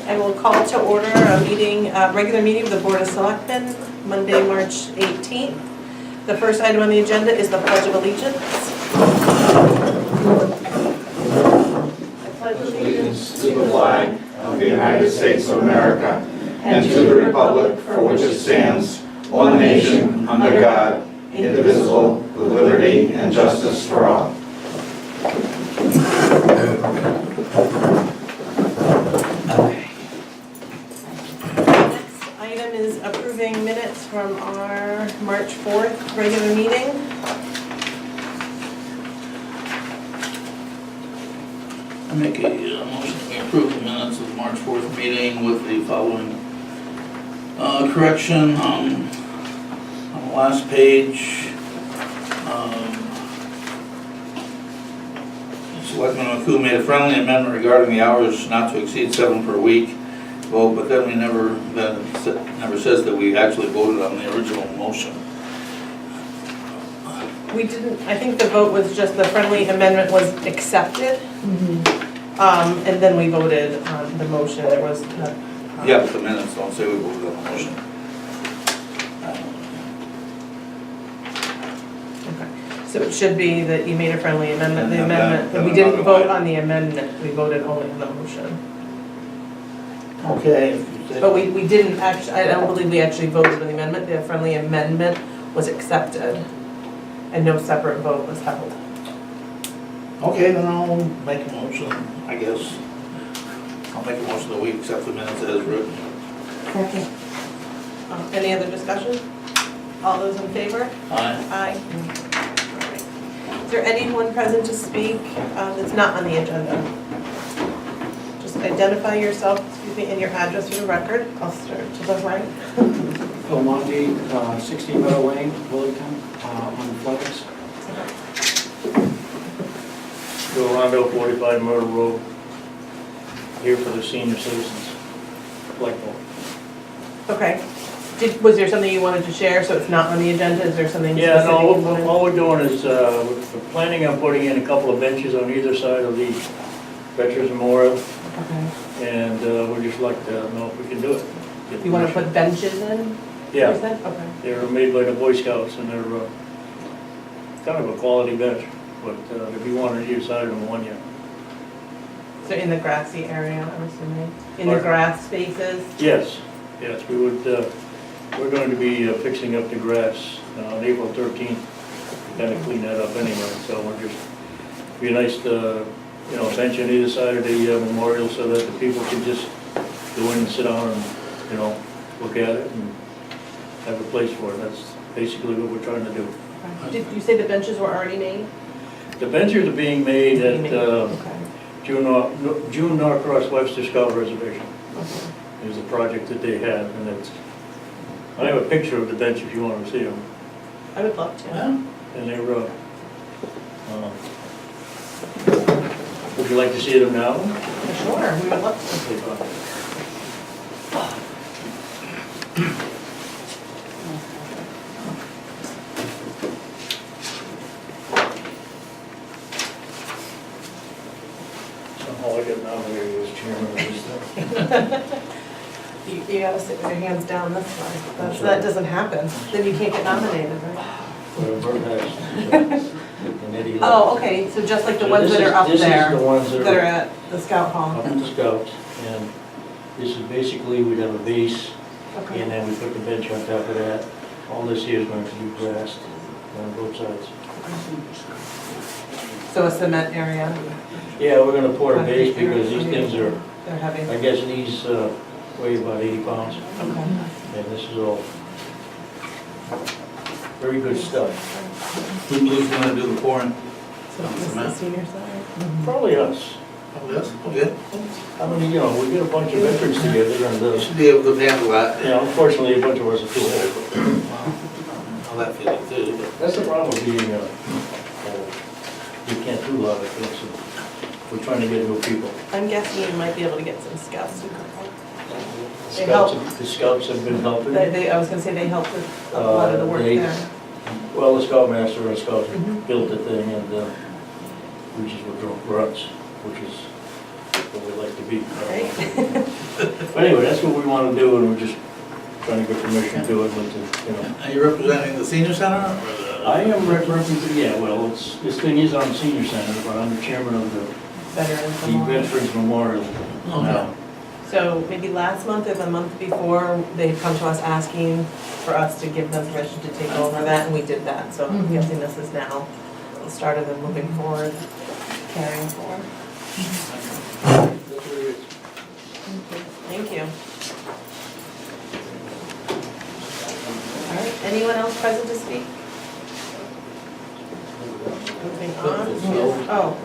I will call to order a meeting, regular meeting of the Board of Selectmen, Monday, March 18th. The first item on the agenda is the Pledge of Allegiance. I pledge Allegiance to the flag of the United States of America and to the republic for which it stands, one nation, under God, indivisible, with liberty and justice for all. Next item is approving minutes from our March 4th regular meeting. I make a motion to approve the minutes of the March 4th meeting with the following correction on the last page. Selectman McCoo made a friendly amendment regarding the hours not to exceed 7 per week vote, but then we never says that we actually voted on the original motion. We didn't, I think the vote was just the friendly amendment was accepted. And then we voted on the motion. There was Yeah, but the minutes don't say we voted on the motion. So it should be that you made a friendly amendment, the And amendment, then we didn't another vote one. on the amendment, we voted only on the motion. Okay. But we didn't actually, I don't believe we actually voted on the amendment, the friendly amendment was accepted and no separate vote was held. Okay, then I'll make a motion, I guess. I'll make a motion that we accept the minutes as written. Any other discussion? All those in favor? Aye. Aye. All right. Is there anyone present to speak that's not on the agenda? Just identify yourself, excuse me, and your address for the record. I'll start to the right. Phil Monty, 16 Meadow Lane, Willington, on flags. Bill Rondo, 45 Myrtle Road, here for the senior citizens, Blackpool. Okay. Was there something you wanted to share, so it's not on the agenda? Is there something Yeah, specific you no, wanted? all we're doing is, we're planning on putting in a couple of benches on either side of the Veterans Memorial, Okay. and we'd just like to know if we can do it. Get You want to permission. put benches in? You Yeah, said? Okay. they're made by the Boy Scouts, and they're kind of a quality bench, but if you want on either side of them, one, yeah. So in the grassy area, I'm assuming? In the Pardon? grass spaces? Yes, yes, we would, we're going to be fixing up the grass on April 13th, kind of clean that up anyway, so we're just, be nice to, you know, bench on either side of the memorial so that the people can just go in and sit down and, you know, look at it and have a place for it. That's basically what we're trying to do. Did you say the benches were already made? The benches are being made at Okay. June Norcross Webster Scout Reservation. Okay. It was a project that they had, and it's, I have a picture of the bench if you want to see them. I would love to. Yeah. And they were, would you like to see them now? Sure, we would love to. Okay, Somehow I get nominated as chairman of this thing. You gotta sit with your hands down this way. That doesn't happen. Then you can't get nominated, right? Bert has, and Eddie. Oh, okay, so just like the So ones this that is- are up This is there, the ones that are at the Scout Hall. up at the Scouts, and this is basically, we'd have a base, and Okay. then we put the bench on top of that. All this here is going to be grassed on both sides. So a cement area, Yeah, we're gonna pour a base because these things are, they're heavy. I guess these weigh about 80 pounds, Okay. and this is all very good stuff. Who's gonna do the pouring? So this is the senior side? Probably us. Oh, yes, okay. I mean, you know, we get a bunch of veterans together, and, You should be able to handle that. you know, unfortunately, a bunch of us are too old. How that feeling too, but. That's the problem with being old. You can't do a lot of things, and we're trying to get new people. I'm guessing you might be able to get some scouts to come. They Scouts, help. the scouts have been helping. I was gonna say they helped with a lot of the work They- there. Well, the scoutmaster and scouts Mhm. built the thing, and we just were runs, which is what we like to be. Right? But anyway, that's what we want to do, and we're just trying to get permission to do it with the, you know. Are you representing the senior center or the? I am representing, yeah, well, this thing is on Senior Center, but I'm the chairman of the Veterans Memorial. Veterans Memorial now. So maybe last month or the month before, they'd come to us asking for us to give them permission to take over that, and we did that. So I'm guessing this is now the start of them moving forward, carrying forward. That's what it is. Thank you. All right, anyone else present to speak? Moving on. Oh,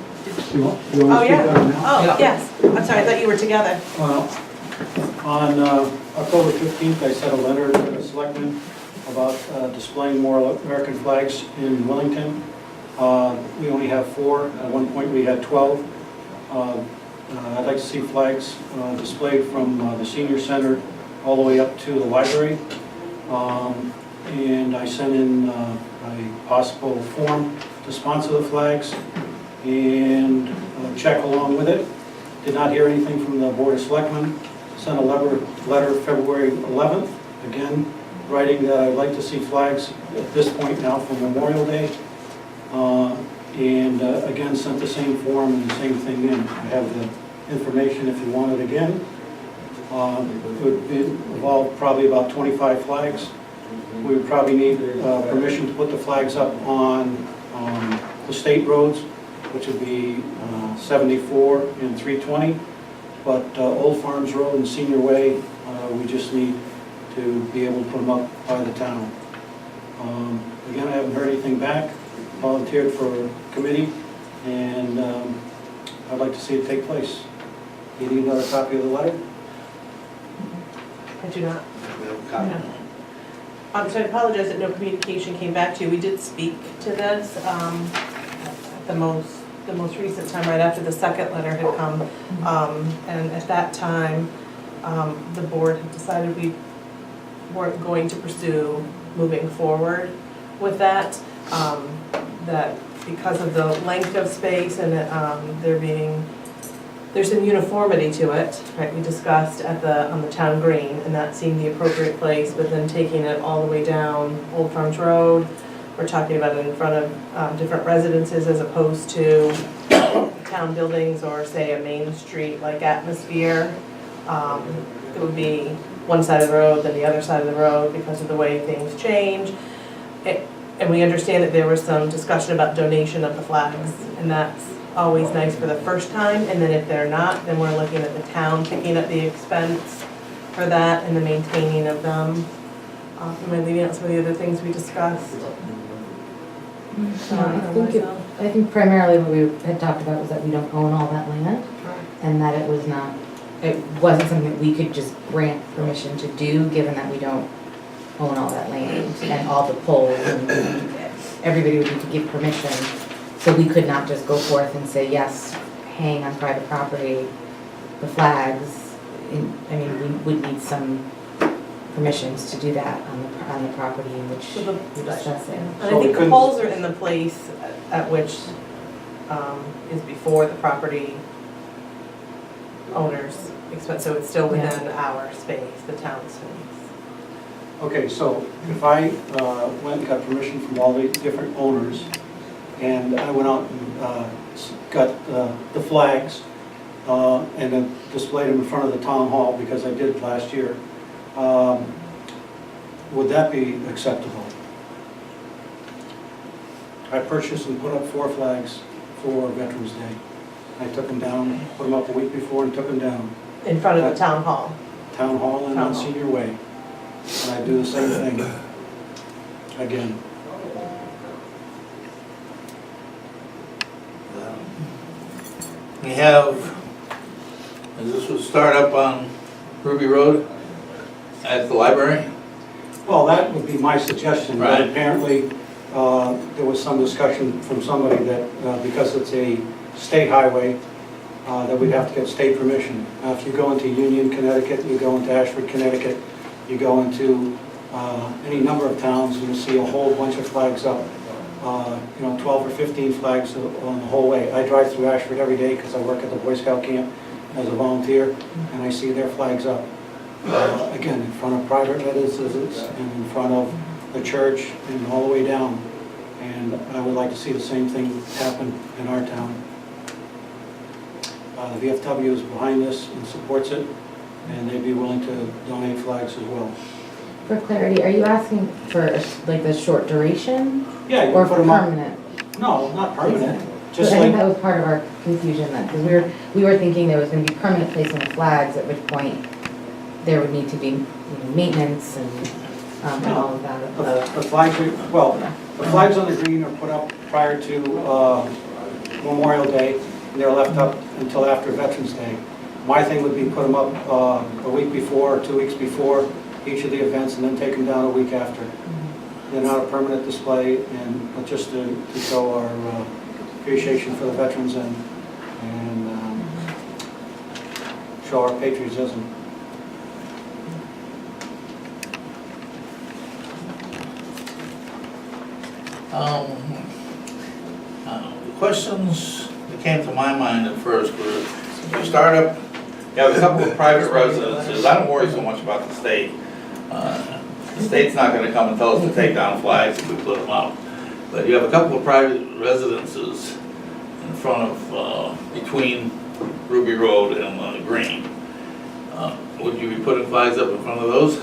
You want to oh, speak yeah. on it now? Oh, yes. I'm sorry, I thought you were together. Well, on October 15th, I sent a letter to the selectmen about displaying more American flags in Wellington. We only have 4. At one point, we had 12. I'd like to see flags displayed from the senior center all the way up to the library. And I sent in a possible form to sponsor the flags and check along with it. Did not hear anything from the Board of Selectmen. Sent a letter February 11th, again, writing that I'd like to see flags at this point now for Memorial Day. And again, sent the same form and the same thing in. I have the information if you want it again. It would involve probably about 25 flags. We would probably need permission to put the flags up on the state roads, which would be 74 and 320. But Old Farms Road and Senior Way, we just need to be able to put them up by the town. Again, I haven't heard anything back. Volunteered for a committee, and I'd like to see it take place. You need another copy of the letter? I do not. We have a copy. So I apologize that no communication came back to you. We did speak to this at the most recent time, right after the second letter had come. And at that time, the board had decided we weren't going to pursue moving forward with that. That because of the length of space and there's some uniformity to it, right? We discussed on the town green, and that seemed the appropriate place, but then taking it all the way down Old Farms Road, we're talking about it in front of different residences as opposed to town buildings or say a Main Street like atmosphere. It would be one side of the road, then the other side of the road because of the way things change. And we understand that there was some discussion about donation of the flags, and that's always nice for the first time, and then if they're not, then we're looking at the town picking up the expense for that and the maintaining of them. Am I leaving out some of the other things we discussed? I think primarily what we had talked about was that we don't own all that land, and that it wasn't something that we could just grant permission to do, given that we don't own all that land and all the poles, and everybody would need to give permission. So we could not just go forth and say, yes, hang on private property, the flags. I mean, we would need some permissions to do that on the property in which we're discussing. And I think the poles are in the place at which is before the property owner's expense, so it's still within our space, the town space. Okay, so if I went and got permission from all the different owners, and I went out and got the flags and then displayed them in front of the town hall, because I did last year, would that be acceptable? I purchased and put up 4 flags for Veterans Day. I took them down, put them up a week before and took them down. In front of the town hall. Town hall and on Town hall. Senior Way. And I do the same thing again. We have, this would start up on Ruby Road at the library. Well, that would be my suggestion, but Right. apparently there was some discussion from somebody that because it's a state highway, that we'd have to get state permission. If you go into Union, Connecticut, you go into Ashford, Connecticut, you go into any number of towns, and you'll see a whole bunch of flags up. 12 or 15 flags on the whole way. I drive through Ashford every day because I work at the Boy Scout camp as a volunteer, and I see their flags up. again, in front of private residences and in front of the church and all the way down. And I would like to see the same thing happen in our town. The VFW is behind this and supports it, and they'd be willing to donate flags as well. For clarity, are you asking for like the short duration Yeah, you or can put for them up. permanent? No, not permanent, So just I think like, that was part of our confusion then, because we were thinking there was gonna be permanent placement of flags, at which point there would need to be, you know, maintenance and all of that. the flags, well, the flags on the green are put up prior to Memorial Day, and they're left up until after Veterans Day. My thing would be put them up a week before, or 2 weeks before each of the events, and then take them down a week after. They're not a permanent display, but just to show our appreciation for the veterans and show our patriotism. The questions that came to my mind at first were, you start up, you have a couple of private residences. I don't worry so much about the state. The state's not gonna come and tell us to take down flags if we put them up. But you have a couple of private residences in front of, between Ruby Road and Green. Would you be putting flags up in front of those?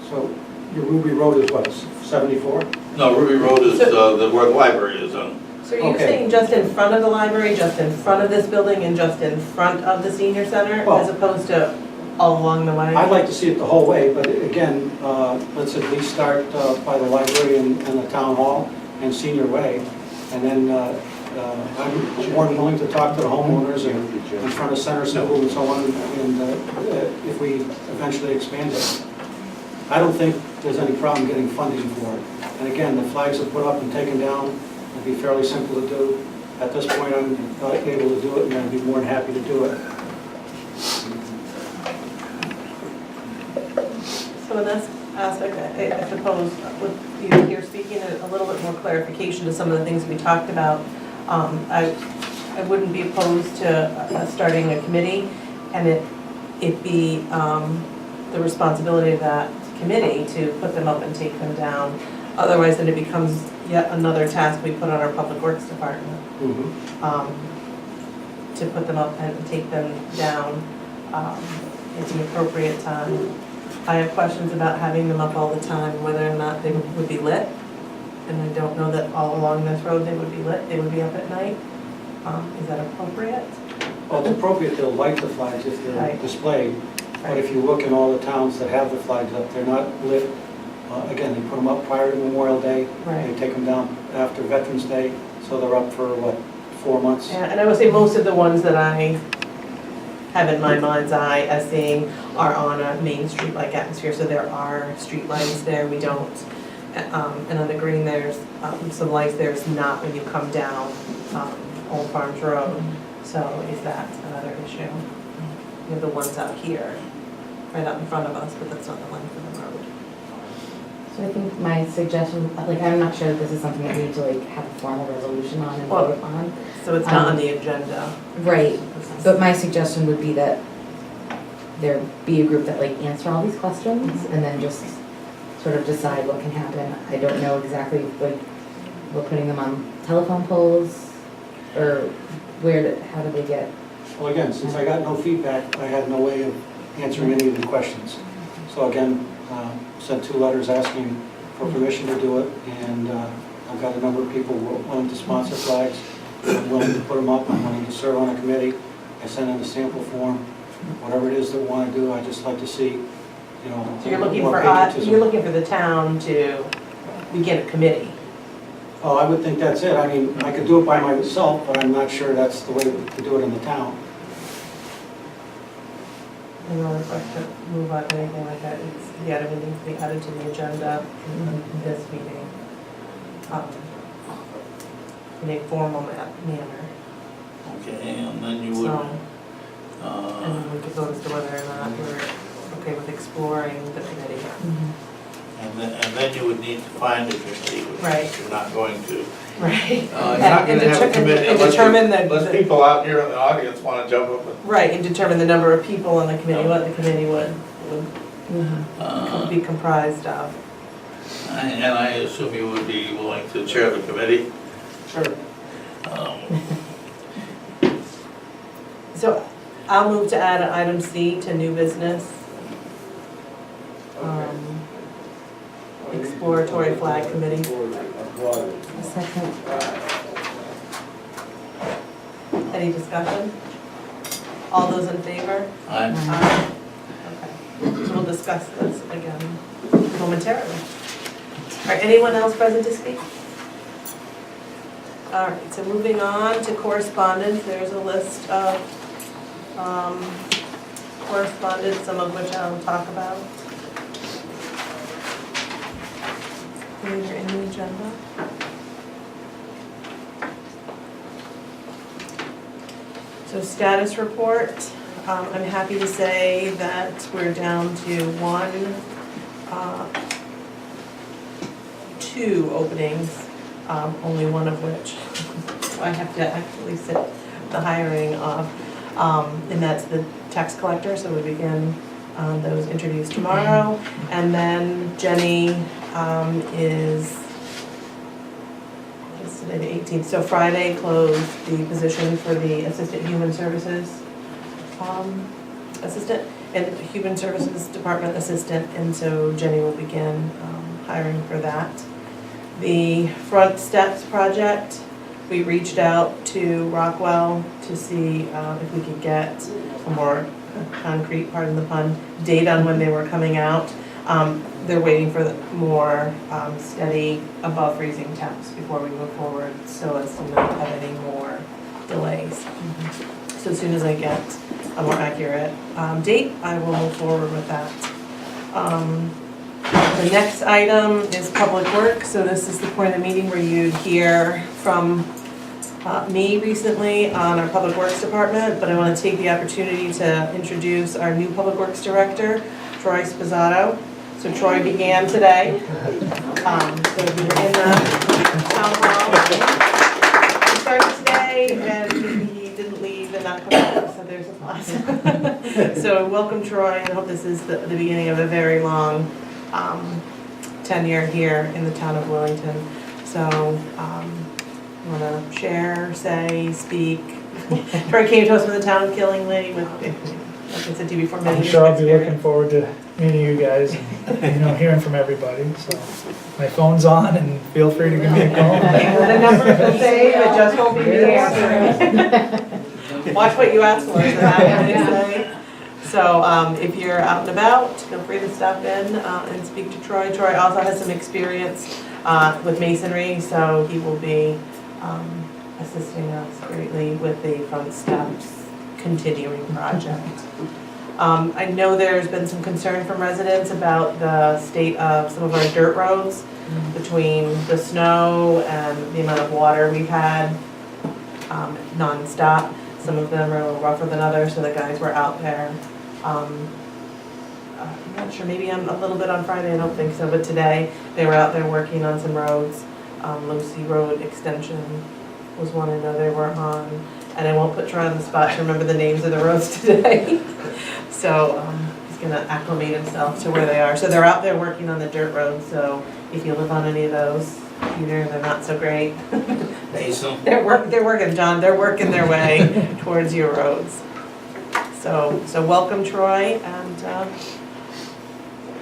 So your Ruby Road is what, 74? No, Ruby Road is where the library is on. So are you Okay. saying just in front of the library, just in front of this building, and just in front of the senior center, Well- as opposed to all along the way? I'd like to see it the whole way, but again, let's at least start by the library and the town hall and Senior Way. And then I'm more than willing to talk to the homeowners and in front of Center School and so on, and if we eventually expand it. I don't think there's any problem getting funding for it. And again, the flags are put up and taken down. It'd be fairly simple to do. At this point, I'm not able to do it, and I'd be more than happy to do it. So in this aspect, I suppose, with you here speaking, a little bit more clarification to some of the things we talked about, I wouldn't be opposed to starting a committee, and it be the responsibility of that committee to put them up and take them down. Otherwise, then it becomes yet another task we put on our Public Works Department, to put them up and take them down at the appropriate time. I have questions about having them up all the time, whether or not they would be lit. And I don't know that all along this road they would be lit, they would be up at night. Is that appropriate? Well, it's appropriate to light the flags if they're Right. displayed, but if you look in all the towns that have the flags up, they're not lit. Again, they put them up prior to Memorial Day. Right. They take them down after Veterans Day, so they're up for, what, 4 months? And I would say most of the ones that I have in my mind's eye as seeing are on a main street-like atmosphere, so there are street lights there, we don't, and on the green there's some lights, there's not when you come down Old Farms Road, so is that another issue? We have the ones out here, right out in front of us, but that's not the length of the road. So I think my suggestion, like, I'm not sure that this is something that we need to like have a formal resolution on and vote on. So it's not on the agenda. Right, but my suggestion would be that there be a group that like answer all these questions and then just sort of decide what can happen. I don't know exactly, like, we're putting them on telephone poles or how do they get? Well, again, since I got no feedback, I had no way of answering any of the questions. So again, sent 2 letters asking for permission to do it, and I've got a number of people willing to sponsor flags. I'm willing to put them up, I'm willing to serve on a committee. I sent in a sample form. Whatever it is that we want to do, I just like to see, you know. So you're looking more for us, patriotism. you're looking for the town to begin a committee. Oh, I would think that's it. I mean, I could do it by myself, but I'm not sure that's the way to do it in the town. Another question, move on, anything like that, it's, yeah, everything needs to be added to the agenda in this meeting. In a formal manner, Okay, and then you would, so, and then we could vote as to whether or not we're okay with exploring the committee. and then you would need to find a committee, which Right. you're not going to. Right. You're not And gonna have a deter- committee and unless determine the- unless people out here in the audience wanna jump up and. Right, and determine the number of people on the committee, what the committee would Will be comprised of. And I assume you would be willing to chair the committee? Sure. So I'll move to add item C to new business. Exploratory flag committee. A second. Any discussion? All those in favor? I Aye. Okay, so we'll discuss this again momentarily. All right, anyone else present to speak? All right, so moving on to correspondence, there's a list of correspondence, some of which I'll talk about. These are in the agenda. So status report, I'm happy to say that we're down to two openings, only one of which I have to actually sit the hiring of, and that's the tax collector, so we begin those interviews tomorrow. And then Jenny is, what's today, the 18th, so Friday closed the position for the Assistant Human Services Assistant, and Human Services Department Assistant, and so Jenny will begin hiring for that. The Front Steps project, we reached out to Rockwell to see if we could get a more concrete, pardon the pun, date on when they were coming out. They're waiting for the more steady above freezing temps before we move forward, so as to not have any more delays. So as soon as I get a more accurate date, I will move forward with that. The next item is Public Works, so this is the point of the meeting where you'd hear from me recently on our Public Works Department, but I want to take the opportunity to introduce our new Public Works Director, Troy Spizzato. So Troy began today. So we were in the town hall. He started today and he didn't leave and not come back, so there's a plus. So welcome Troy, and I hope this is the beginning of a very long tenure here in the town of Wellington. So want to share, say, speak? Troy came to us from the town of Killingly with, like I said to you before, many I'm years sure of I'll be looking forward to meeting you guys, and, hearing from everybody. So my phone's on, and feel free to give me a call. The number will say, it just won't be me answering. Watch what you ask for, is that what they say? So if you're out and about, feel free to stop in and speak to Troy. Troy also has some experience with masonry, so he will be assisting us greatly with the Front Steps continuing project. I know there's been some concern from residents about the state of some of our dirt roads between the snow and the amount of water we've had non-stop. Some of them are a little rougher than others, so the guys were out there. I'm not sure, maybe a little bit on Friday, I don't think so, but today they were out there working on some roads. Lucy Road Extension was one I know they were on, and I won't put Troy on the spot to remember the names of the roads today. So he's gonna acclimate himself to where they are. So they're out there working on the dirt roads, so if you live on any of those, Peter, they're not so great. They're working, John, they're working their way towards your roads. So welcome Troy, and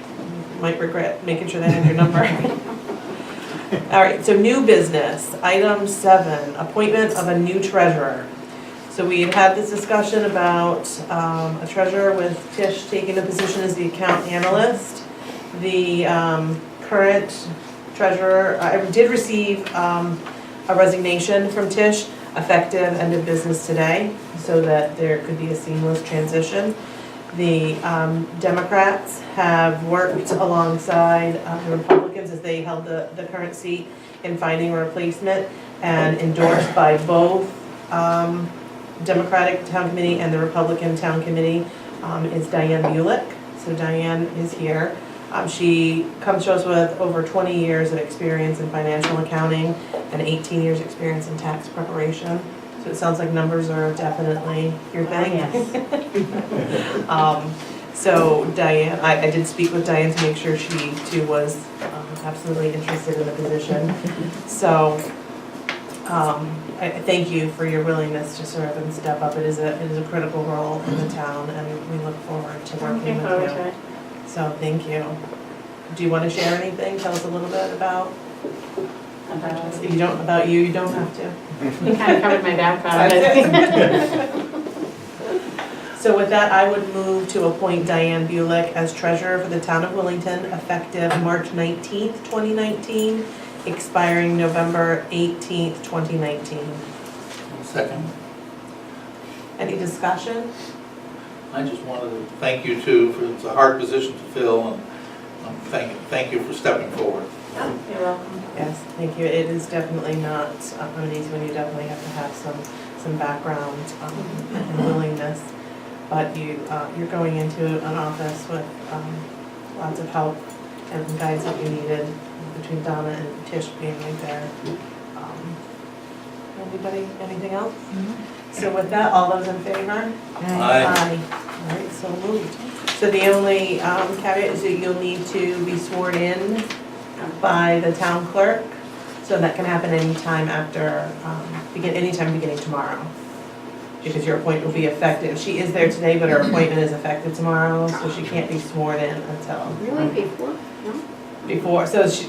you might regret making sure they have your number. All right, so new business, item 7, appointment of a new treasurer. So we had this discussion about a treasurer with Tish taking the position as the account analyst. The current treasurer, I did receive a resignation from Tish effective end of business today, so that there could be a seamless transition. The Democrats have worked alongside the Republicans as they held the current seat in finding a replacement, and endorsed by both Democratic Town Committee and the Republican Town Committee is Diane Bulick. So Diane is here. She comes to us with over 20 years of experience in financial accounting and 18 years experience in tax preparation. So it sounds like numbers are definitely your thing. So Diane, I did speak with Diane to make sure she too was absolutely interested in the position. So, I thank you for your willingness to serve and step up. It is a critical role in the town, and we look forward to working with you. So, thank you. Do you want to share anything? Tell us a little bit about, if you don't, about you don't have to. You kind of covered my background. So with that, I would move to appoint Diane Bulick as treasurer for the town of Willington, effective March 19th, 2019, expiring November 18th, 2019. Second. Any discussion? I just wanted to thank you too, for it's a hard position to fill, and thank you for stepping forward. You're welcome. Yes, thank you. It is definitely not an easy one. You definitely have to have some background and willingness. But you're going into an office with lots of help and guidance that you needed between Donna and Tish being right there. Anybody, anything else? So with that, all those in favor? Aye. All right, so moved. So the only caveat is that you'll need to be sworn in by the town clerk. So that can happen anytime after, anytime beginning tomorrow. Because your appointment will be effective. She is there today, but her appointment is effective tomorrow, so she can't be sworn in until. Really, before? No? Before, so so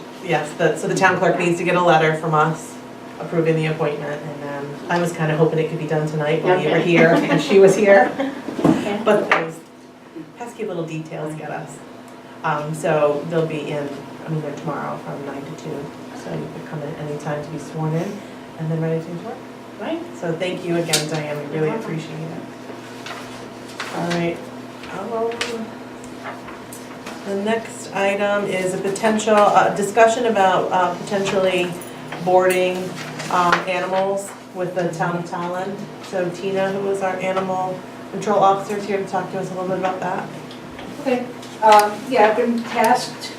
the town clerk needs to get a letter from us approving the appointment, and then I was kind of hoping it could be done tonight when you were Okay. here and she was here. Okay. But those pesky little details get us. So they'll be in, they're tomorrow from 9 to 2, so you could come in anytime to be sworn in and then ready to work. Right. So thank you again, Diane, we really appreciate it. All right. The next item is a potential, discussion about potentially boarding animals with the town of Tallinn. So Tina, who is our animal control officer, is here to talk to us a little bit about that. Okay, yeah, I've been tasked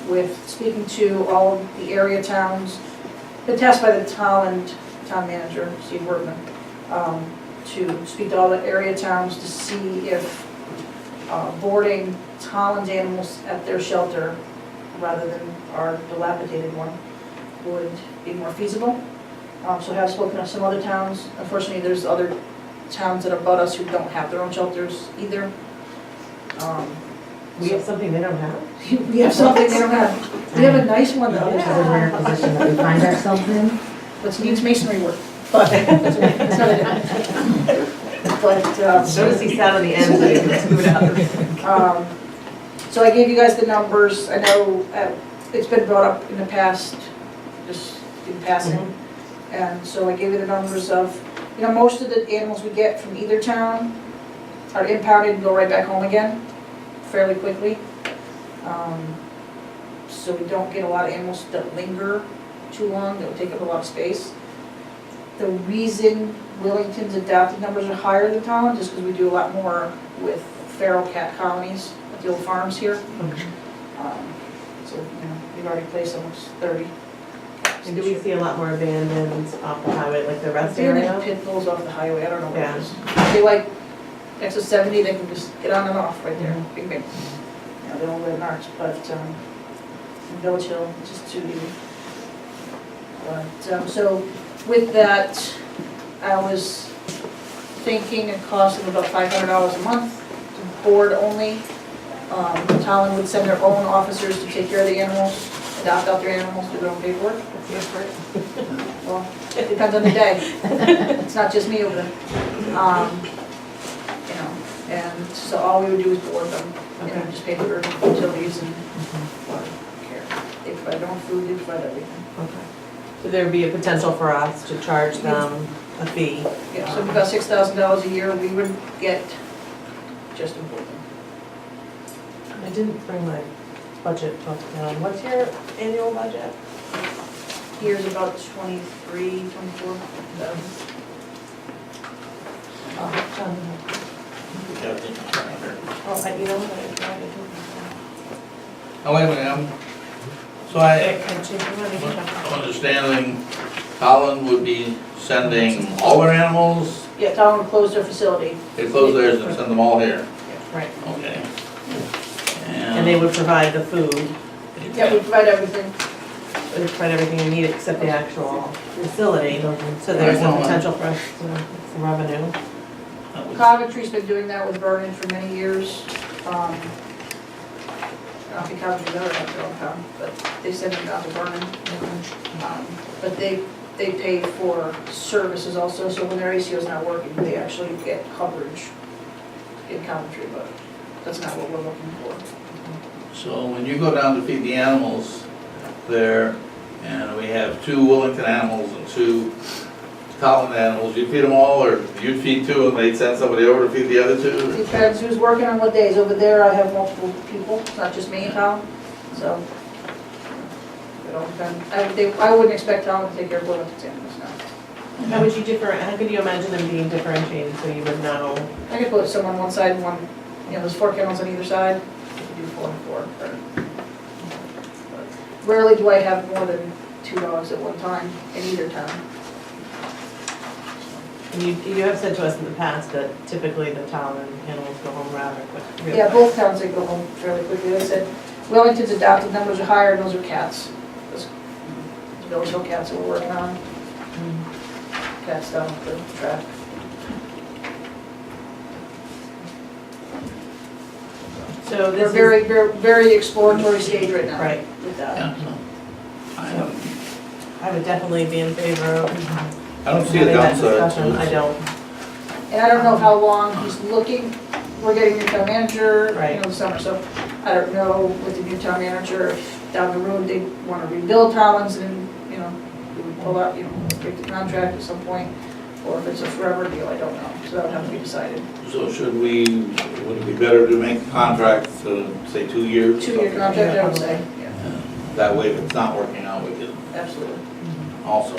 with speaking to all of the area towns, been tasked by the town manager, Steve Wortman, to speak to all the area towns to see if boarding Tolland's animals at their shelter rather than our dilapidated one would be more feasible. So I have spoken to some other towns. Unfortunately, there's other towns that abut us who don't have their own shelters either. We have something they don't have? We have something they don't have. We have a nice one though. This is a rare position that we find ourselves in. Which needs masonry work, but that's not it. But, Notice he sat on the end so you can scoot out. so I gave you guys the numbers. I know it's been brought up in the past, just in passing. And so I gave you the numbers of, most of the animals we get from either town are impounded and go right back home again fairly quickly. So we don't get a lot of animals that linger too long, that would take up a lot of space. The reason Willington's adopted numbers are higher than Tolland is because we do a lot more with feral cat colonies at the old farms here. So, we've already placed almost 30. And do we see a lot more abandoned off the highway, like the rest Abandoned area? pit bulls off the highway, I don't know what Yeah. it is. They like, next to 70, they can just get on and off right there, big, big. They don't live in ours, but, in Village Hill, it's just too easy. But, so with that, I was thinking a cost of about $500 a month to board only. Tallinn would send their own officers to take care of the animals, adopt out their animals, do their own paperwork. That's the effort. Well, it depends on the day. It's not just me over there. And so all we would do is board them, and just pay for utilities and water care. They provide their own food, they provide everything. Okay. So there would be a potential for us to charge them a fee. Yeah, so about $6,000 a year we would get just in boarding. I didn't bring my budget book down. What's your annual budget? Here's about 23, 24,000. You know what? Oh, wait a minute, so I'm understanding Tallinn would be sending all their animals, Yeah, Tallinn closed their facility. they close theirs and send them all here. Right. Okay. And they would provide the food, Yeah, we provide everything. they would provide everything you need except the actual facility. So there's a potential for us to get some revenue. Coventry's been doing that with Vernon for many years. I don't think Coventry's ever had their own pound, but they send them down to Vernon. But they pay for services also, so when their ACO is not working, they actually get coverage in Coventry, but that's not what we're looking for. So when you go down to feed the animals there, and we have 2 Willington animals and 2 Tolland animals, you feed them all, or you'd feed 2 and they'd send somebody over to feed the other 2? It depends who's working on what days. Over there, I have multiple people, it's not just me and Tom, so. It all depends. I wouldn't expect Tom to take care of Wilmington's animals now. How would you how could you imagine them being differentiated so you would know? I could put some on one side and one, there's 4 kennels on either side. You could do 4 and 4. But rarely do I have more than 2 dogs at one time in either town. And you have said to us in the past that typically the town and animals go home rather quick. Yeah, both towns, they go home fairly quickly. They said Wellington's adopted numbers are higher, and those are cats. Those Village Hill cats that we're working on. Cats down the track. So They're this very, very, very exploratory stage right now. Right. With that. Yeah, so, I would definitely be in favor of I don't see a having that downside discussion. to I it. don't. And I don't know how long he's looking. We're getting a new town manager, Right. the summer, so I don't know with the new town manager, if down the road they want to rebuild Collins and, we would pull out, break the contract at some point, or if it's a forever deal, I don't know. So that would have to be decided. So would it be better to make the contract, say 2 years? 2-year contract, I would say, yeah, And that way, if it's not working out, we can absolutely. also.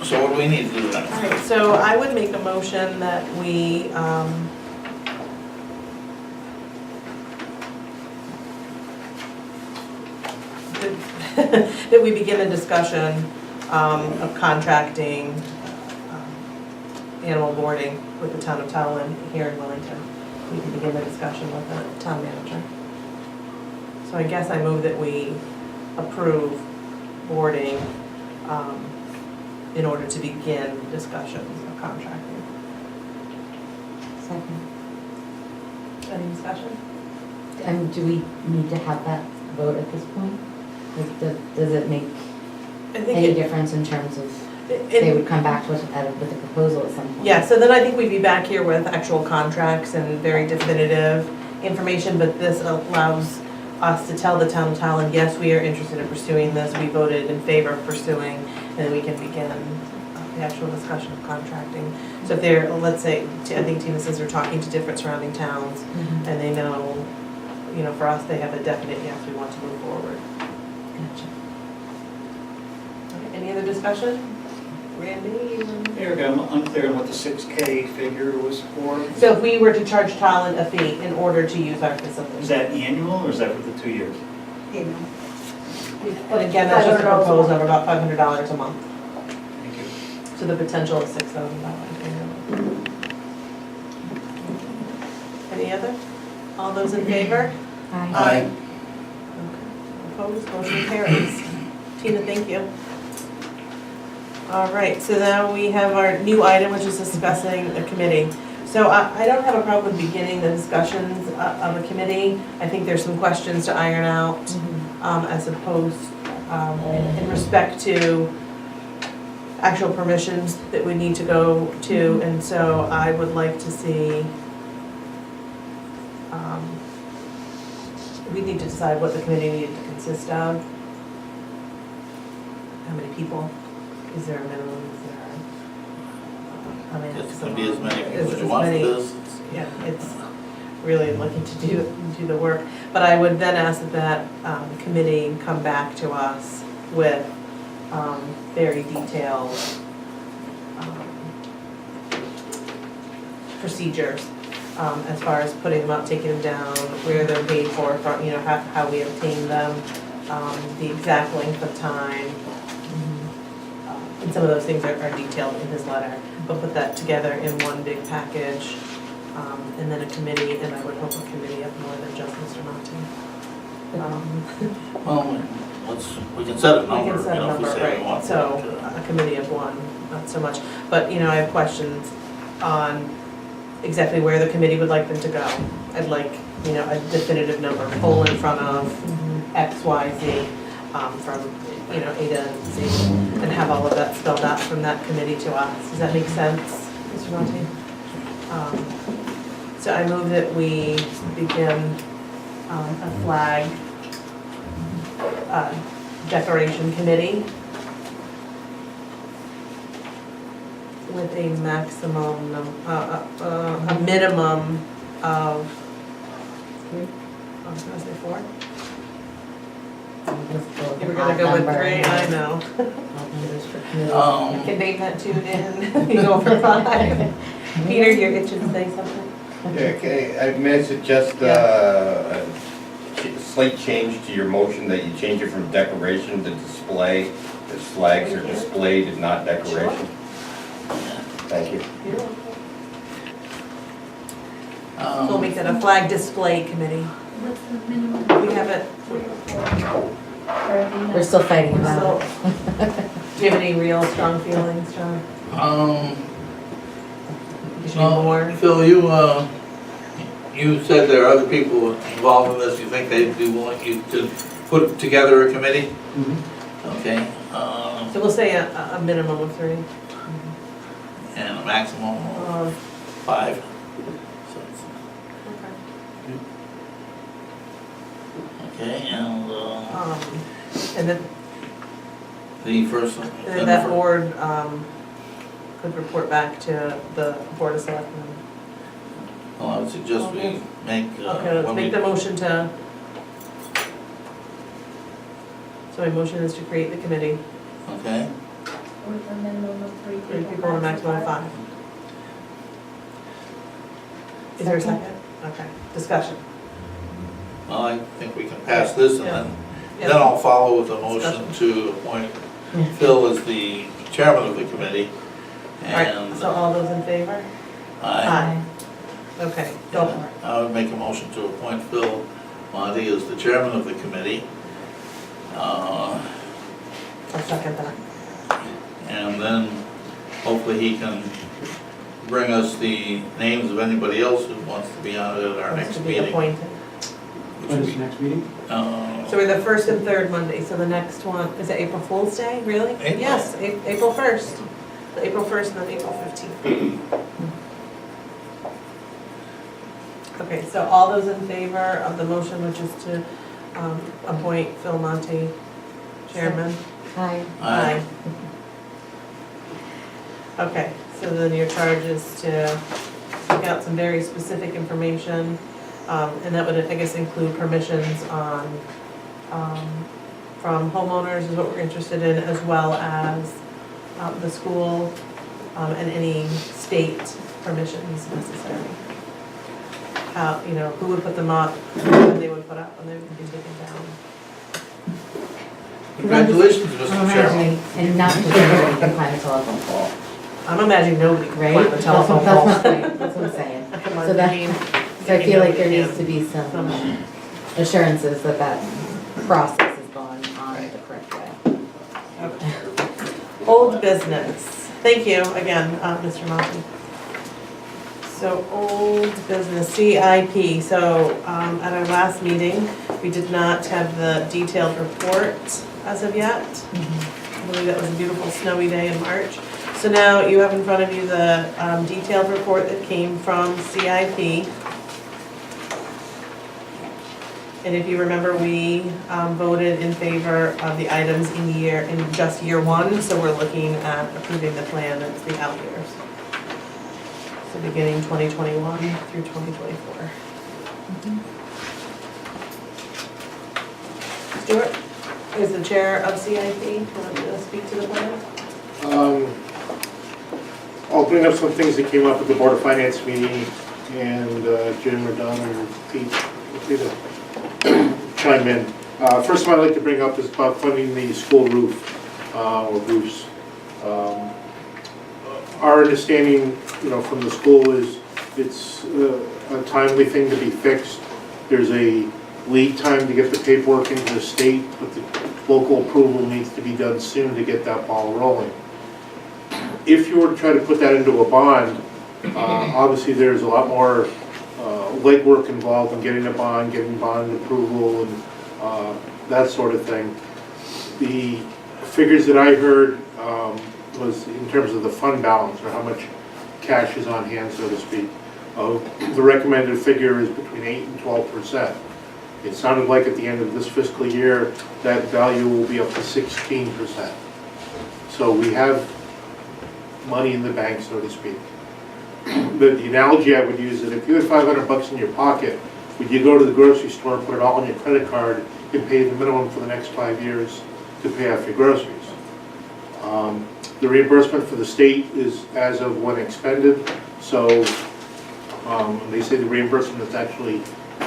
So what do we need to do then? All right, so I would make a motion that we, that we begin a discussion of contracting animal boarding with the town of Towland here in Wellington. We can begin the discussion with the town manager. So I guess I move that we approve boarding in order to begin discussions of contracting. Second. Any discussion? And do we need to have that vote at this point? Does it make I any think difference in terms of, it, they would come back to us with a proposal at some point? yeah, so then I think we'd be back here with actual contracts and very definitive information, but this allows us to tell the town of Tallinn, yes, we are interested in pursuing this, we voted in favor of pursuing, and then we can begin the actual discussion of contracting. So if they're, let's say, I think Tina says they're talking to different surrounding towns, Mhm. and they know, for us, they have a definite, yes, we want to move forward. Gotcha. Okay, any other discussion? Randy? Eric, I'm unclear on what the 6K figure was for. So if we were to charge Tallinn a fee in order to use our facility? Is that annual or is that for the 2 years? But again, that's just a proposal of about $500 a month. Thank you. So the potential is $6,000 annually. Any other? All those in favor? Aye. Okay. Opposed, motion carries. Tina, thank you. All right, so now we have our new item, which is discussing a committee. So I don't have a problem with beginning the discussions of a committee. I think there's some questions to iron out as opposed, in respect to actual permissions that we need to go to. And so I would like to see, we need to decide what the committee needed to consist of. How many people? Is there a minimum? Is there a? I mean, It's gonna be as many people As- as you as want for many. this. Yeah, it's really looking to do the work. But I would then ask that committee come back to us with very detailed procedures as far as putting them up, taking them down, where they're paid for, how we obtain them, the exact length of time. And some of those things are detailed in his letter, but put that together in one big package and then a committee, and I would hope a committee of more than just Mr. Monty. Well, we can set a number, We can set a you know, if we number, say we right, want. so to. a committee of one, not so much. But, you know, I have questions on exactly where the committee would like them to go. I'd like, you know, a definitive number, pull in front of X, Y, Z, from, you know, A to Z, and have all of that spelled out from that committee to us. Does that make sense, Mr. Monty? So I move that we begin a flag decoration committee with a maximum, a minimum of, I was gonna say 4? You were gonna go with 3, I know. You can name that tune in, you go for 5. Peter, you're itching to say something? Yeah, okay, may I suggest a slight change to your motion, that you change it from decoration to display, as flags are displayed and not decoration? Thank you. We'll make it a flag display committee. What's the minimum? We have it, We're still fighting about so, it. do you have any real strong feelings, John? You should be No, more. Phil, you said there are other people involved in this, you think they'd be willing you to put together a committee? Okay, So we'll say a minimum of 3. and a maximum of 5. So it's- Okay, And then, the first one. and then that board could report back to the Board of Selectmen. Well, I would suggest we make, Okay, let's when make we, the motion to, so my motion is to create the committee, okay, With a minimum of 3 3 people. people and a maximum of 5. Is there a second? Okay, discussion. well, I think we can pass this and Yeah. then I'll follow with a motion to appoint Phil as the chairman of the committee. All right, And so all those in favor? I, Okay, go for it. I would make a motion to appoint Phil Monty as the chairman of the committee. I'll second that. And then hopefully he can bring us the names of anybody else who wants to be on it at our Wants next to be meeting. appointed. Which When's would the be, next meeting? So we're the 1st and 3rd Monday, so the next one, is it April Fool's Day, really? April. Yes, April 1st. So April 1st and then April 15th. Okay, so all those in favor of the motion, which is to appoint Phil Monty chairman? Hi. Aye. Okay, so then your charge is to pick out some very specific information, and that would, I guess, include permissions on, from homeowners is what we're interested in, as well as the school, and any state permissions necessary. How, you know, who would put them up, when they would put up, when they would be taken down. Congratulations, I'm Mr. Chairman. imagining, and not just everybody can climb a telephone pole, I'm imagining nobody can right? climb a That's telephone what- that's pole. my point, that's what I'm saying. Come on, So that- Janine. So I feel like there Yeah. needs to be some assurances that that process is going on the correct way. Old business. Thank you again, Mr. Monty. So old business, CIP. So at our last meeting, we did not have the detailed report as of yet. I believe that was a beautiful snowy day in March. So now you have in front of you the detailed report that came from CIP. And if you remember, we voted in favor of the items in just year 1, so we're looking at approving the plan that's the out years. So beginning 2021 through 2024. Stuart is the chair of CIP. Do you want to speak to the plan? I'll bring up some things that came up at the Board of Finance meeting, and Jim or Don or Pete, feel free to chime in. First one I'd like to bring up is about funding the school roof, or roofs. Our understanding, from the school is It's a timely thing to be fixed. There's a lead time to get the paperwork into the state, but the local approval needs to be done soon to get that ball rolling. If you were to try to put that into a bond, obviously there's a lot more legwork involved in getting a bond, getting bond approval, and that sort of thing. The figures that I heard was in terms of the fund balance, or how much cash is on hand, so to speak. The recommended figure is between 8 and 12%. It sounded like at the end of this fiscal year, that value will be up to 16%. So we have money in the bank, so to speak. The analogy I would use is if you had $500 in your pocket, would you go to the grocery store and put it all on your credit card and pay the minimum for the next 5 years to pay off your groceries? The reimbursement for the state is as of when expended, so they say the reimbursement is actually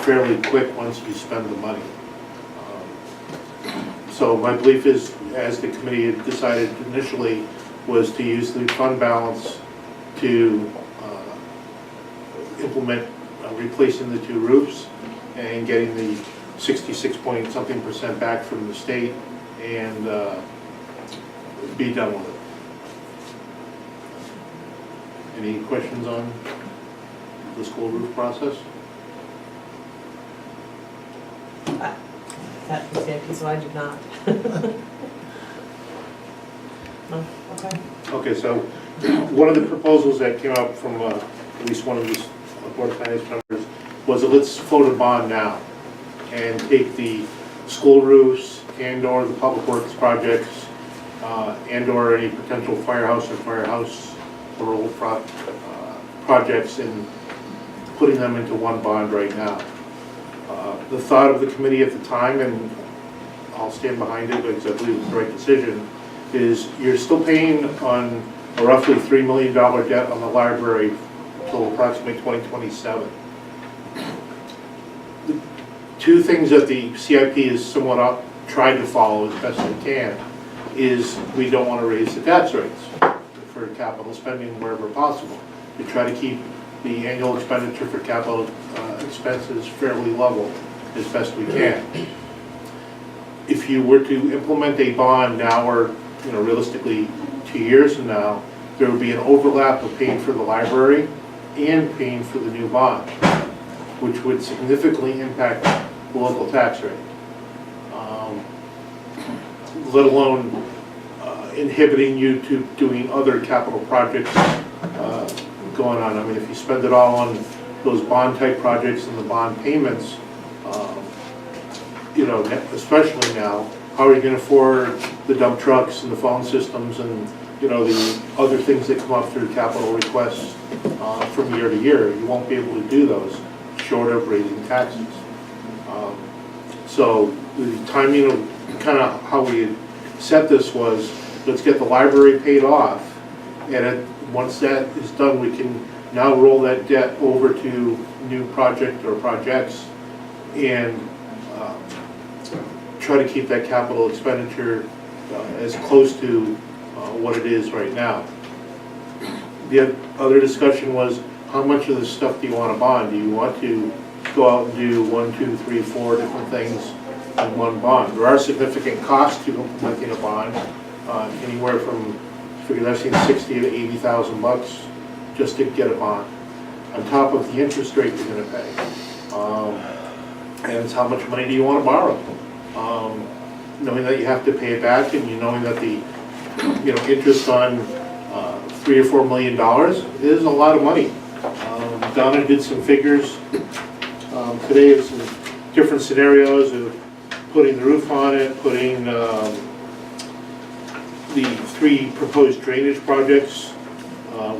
fairly quick once you spend the money. So my belief is, as the committee had decided initially, was to use the fund balance to implement replacing the 2 roofs and getting the 66-point-something% back from the state and be done with it. Any questions on the school roof process? That was CIP, so I did not. No, okay. Okay, so one of the proposals that came up from at least one of the Board of Finance members was that let's float a bond now and take the school roofs and/or the public works projects and/or any potential firehouse or old projects and putting them into one bond right now. The thought of the committee at the time, and I'll stand behind it because I believe it's the right decision, is you're still paying on a roughly $3 million debt on the library until approximately 2027. The 2 things that the CIP is somewhat tried to follow as best it can is we don't want to raise the tax rates for capital spending wherever possible. We try to keep the annual expenditure for capital expenses fairly level as best we can. If you were to implement a bond now, or realistically 2 years from now, there would be an overlap of paying for the library and paying for the new bond, which would significantly impact the local tax rate, let alone inhibiting you to doing other capital projects going on. I mean, if you spend it all on those bond type projects and the bond payments, especially now, how are you going to afford the dump trucks and the phone systems and the other things that come up through capital requests from year to year? You won't be able to do those short of raising taxes. So the timing of kind of how we had set this was, let's get the library paid off, and once that is done, we can now roll that debt over to new project or projects and try to keep that capital expenditure as close to what it is right now. The other discussion was, how much of this stuff do you want to bond? Do you want to go out and do 1, 2, 3, 4 different things in one bond? There are significant costs to implementing a bond, anywhere from, I've seen $60,000 to $80,000 just to get a bond, on top of the interest rate you're going to pay. And it's how much money do you want to borrow? Knowing that you have to pay it back, and knowing that the interest on $3 or $4 million is a lot of money. Donna did some figures today of some different scenarios of putting the roof on it, putting the 3 proposed drainage projects,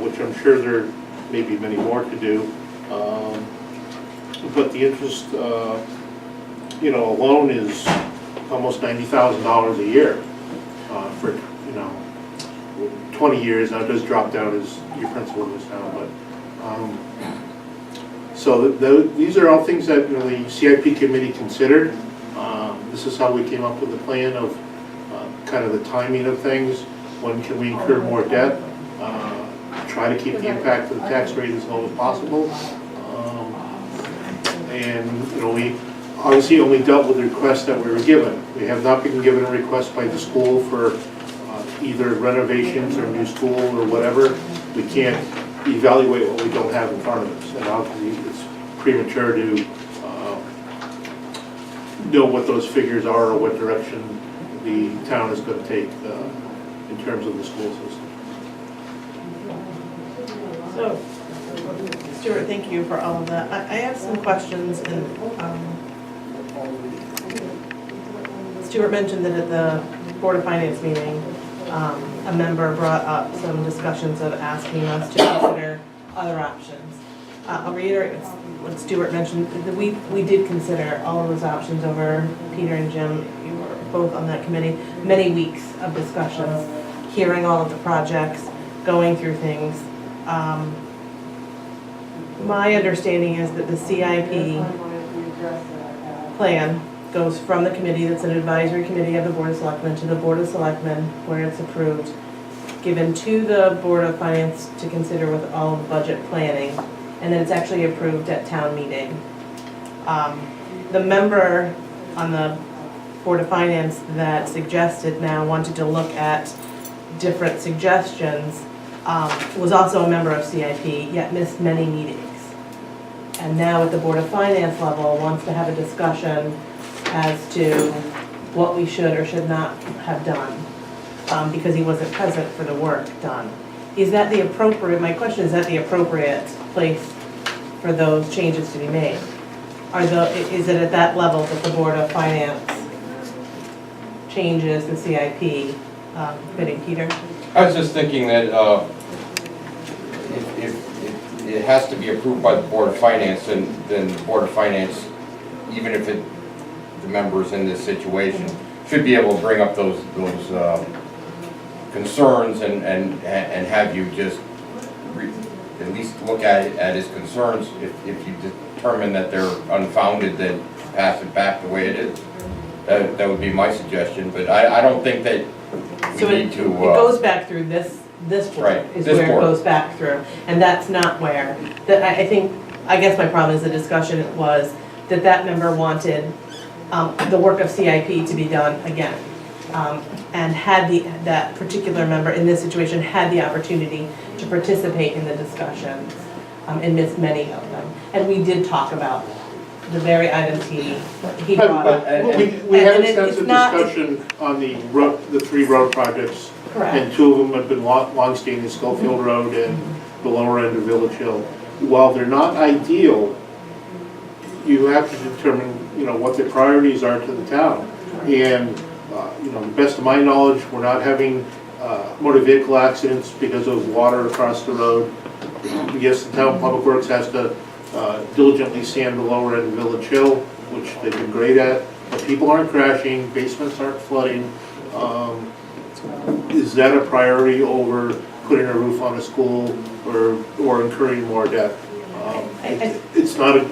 which I'm sure there may be many more to do. But the interest, alone is almost $90,000 a year for 20 years. Now it does drop down as your principal goes down, but so these are all things that the CIP committee considered. This is how we came up with the plan of kind of the timing of things. When can we incur more debt? try to keep the impact of the tax rate as low as possible. And, you know, we obviously only dealt with the requests that we were given. We have not been given a request by the school for either renovations or new school or whatever. We can't evaluate what we don't have in front of us. And obviously it's premature to know what those figures are or what direction the town is going to take in terms of the school system. So, Stuart, thank you for all of that. I have some questions, and Stuart mentioned that at the Board of Finance meeting, a member brought up some discussions of asking us to consider other options. I'll reiterate what Stuart mentioned, that we did consider all of those options over. Peter and Jim, you were both on that committee, many weeks of discussions, hearing all of the projects, going through things. My understanding is that the CIP plan goes from the committee, that's an advisory committee of the Board of Selectmen, to the Board of Selectmen, where it's approved, given to the Board of Finance to consider with all of the budget planning, and then it's actually approved at town meeting. The member on the Board of Finance that suggested now wanted to look at different suggestions was also a member of CIP, yet missed many meetings. And now at the Board of Finance level, wants to have a discussion as to what we should or should not have done, because he wasn't present for the work done. Is that the appropriate, my question is that the appropriate place for those changes to be made? Is it at that level that the Board of Finance changes the CIP bidding? Peter? I was just thinking that if it has to be approved by the Board of Finance, then the Board of Finance, even if the members in this situation, should be able to bring up those concerns and have you just at least look at his concerns. If you determine that they're unfounded, then pass it back the way it is. That would be my suggestion, but I don't think that we need to. It goes back through this board, Right, is this where board. it goes back through. And that's not where, I guess my problem is the discussion was that member wanted the work of CIP to be done again. And had that particular member in this situation had the opportunity to participate in the discussions and missed many of them. And we did talk about the very items he brought up. We had And extensive discussion on the 3 road projects. Correct. And 2 of them have been long-standing, Schofield Road and the lower end of Village Hill. While they're not ideal, you have to determine, you know, what the priorities are to the town. And, you know, to the best of my knowledge, we're not having motor vehicle accidents because of water across the road. Yes, the town public works has to diligently sand the lower end of Village Hill, which they've been great at, but people aren't crashing, basements aren't flooding. Is that a priority over putting a roof on a school or incurring more debt? It's not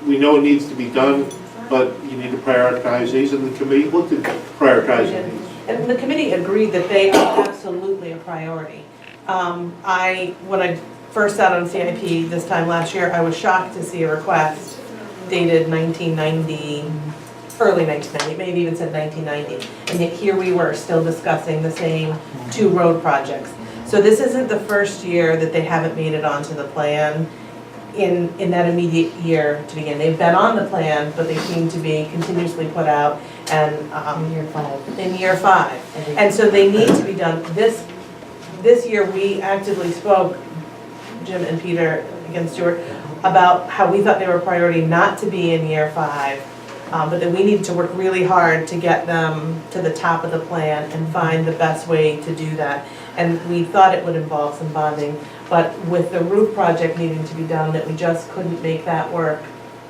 we know it needs to be done, but you need to prioritize these, and the committee looked at prioritizing these. And the committee agreed that they are absolutely a priority. When I first sat on CIP this time last year, I was shocked to see a request dated 1990, early 1990, maybe even said 1990. And yet here we were still discussing the same 2 road projects. So this isn't the first year that they haven't made it onto the plan in that immediate year to begin. They've been on the plan, but they seem to be continuously put out and in year 5. And so they need to be done. This year we actively spoke, Jim and Peter, again Stuart, about how we thought they were a priority not to be in year 5, but that we needed to work really hard to get them to the top of the plan and find the best way to do that. And we thought it would involve some bonding, but with the roof project needing to be done, that we just couldn't make that work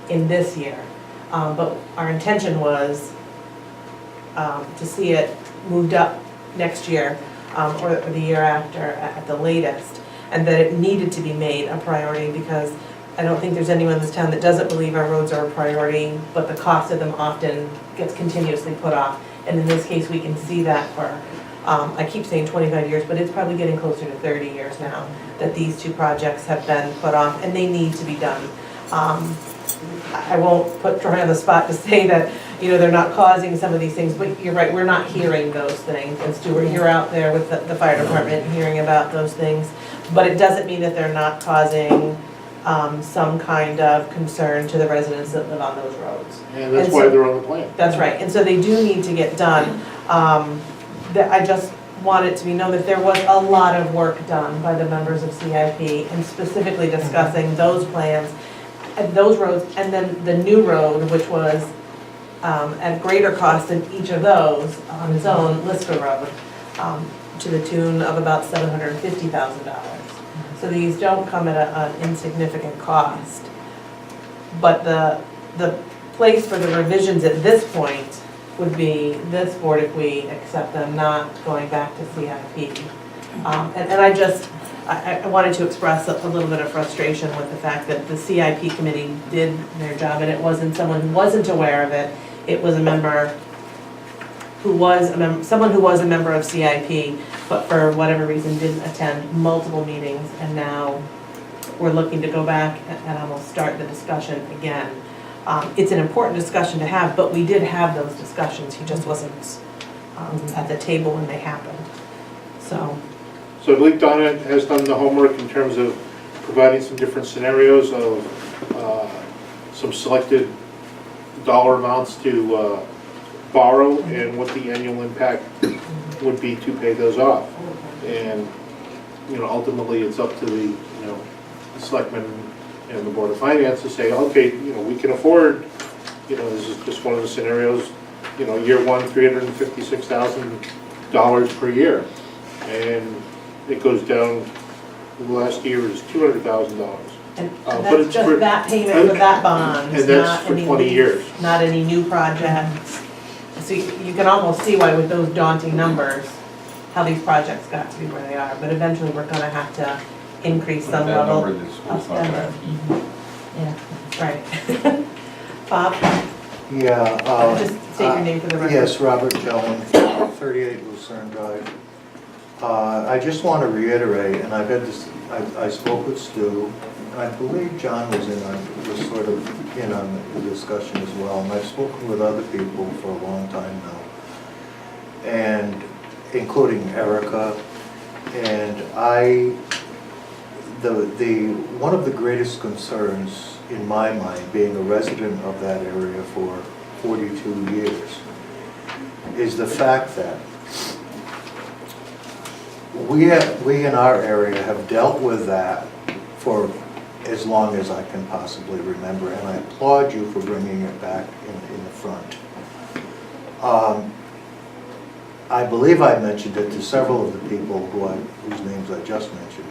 in this year. But our intention was to see it moved up next year or the year after at the latest, and that it needed to be made a priority because I don't think there's anyone in this town that doesn't believe our roads are a priority, but the cost of them often gets continuously put off. And in this case, we can see that for I keep saying 25 years, but it's probably getting closer to 30 years now that these two projects have been put off, and they need to be done. I won't put Troy on the spot to say that, they're not causing some of these things, but you're right, we're not hearing those things. And Stuart, you're out there with the fire department hearing about those things. But it doesn't mean that they're not causing some kind of concern to the residents that live on those roads. And that's why they're on the plan. That's right, and so they do need to get done. I just want it to be known that there was a lot of work done by the members of CIP and specifically discussing those plans and those roads, and then the new road, which was at greater cost than each of those on its own, Lister Road, to the tune of about $750,000. So these don't come at an insignificant cost. But the place for the revisions at this point would be this board if we accept them, not going back to CIP. And I wanted to express a little bit of frustration with the fact that the CIP committee did their job, and it wasn't someone who wasn't aware of it. It was a member who was someone who was a member of CIP, but for whatever reason didn't attend multiple meetings, and now we're looking to go back and almost start the discussion again. It's an important discussion to have, but we did have those discussions. He just wasn't at the table when they happened. So So I believe Donna has done the homework in terms of providing some different scenarios of some selected dollar amounts to borrow and what the annual impact would be to pay those off. And, ultimately it's up to the selectmen and the Board of Finance to say, okay, we can afford, this is just one of the scenarios, year one, $356,000 per year. And it goes down, last year is $200,000. And but that's it's just for- that payment for that bond, And that's for 20 years. not any new projects. So you can almost see why with those daunting numbers, how these projects got to be where they are. But eventually, we're gonna have to increase some That level number this of was not bad. spending. Yeah, right. Bob, Yeah, just state your name for the record. yes, Robert Gellman, 38 Lucerne Drive. I just want to reiterate, and I've had this, I spoke with Stu, and I believe John was sort of in on the discussion as well, and I've spoken with other people for a long time now, and including Erica, and one of the greatest concerns in my mind, being a resident of that area for 42 years, is the fact that we in our area have dealt with that for as long as I can possibly remember, and I applaud you for bringing it back in the front. I believe I mentioned it to several of the people whose names I just mentioned,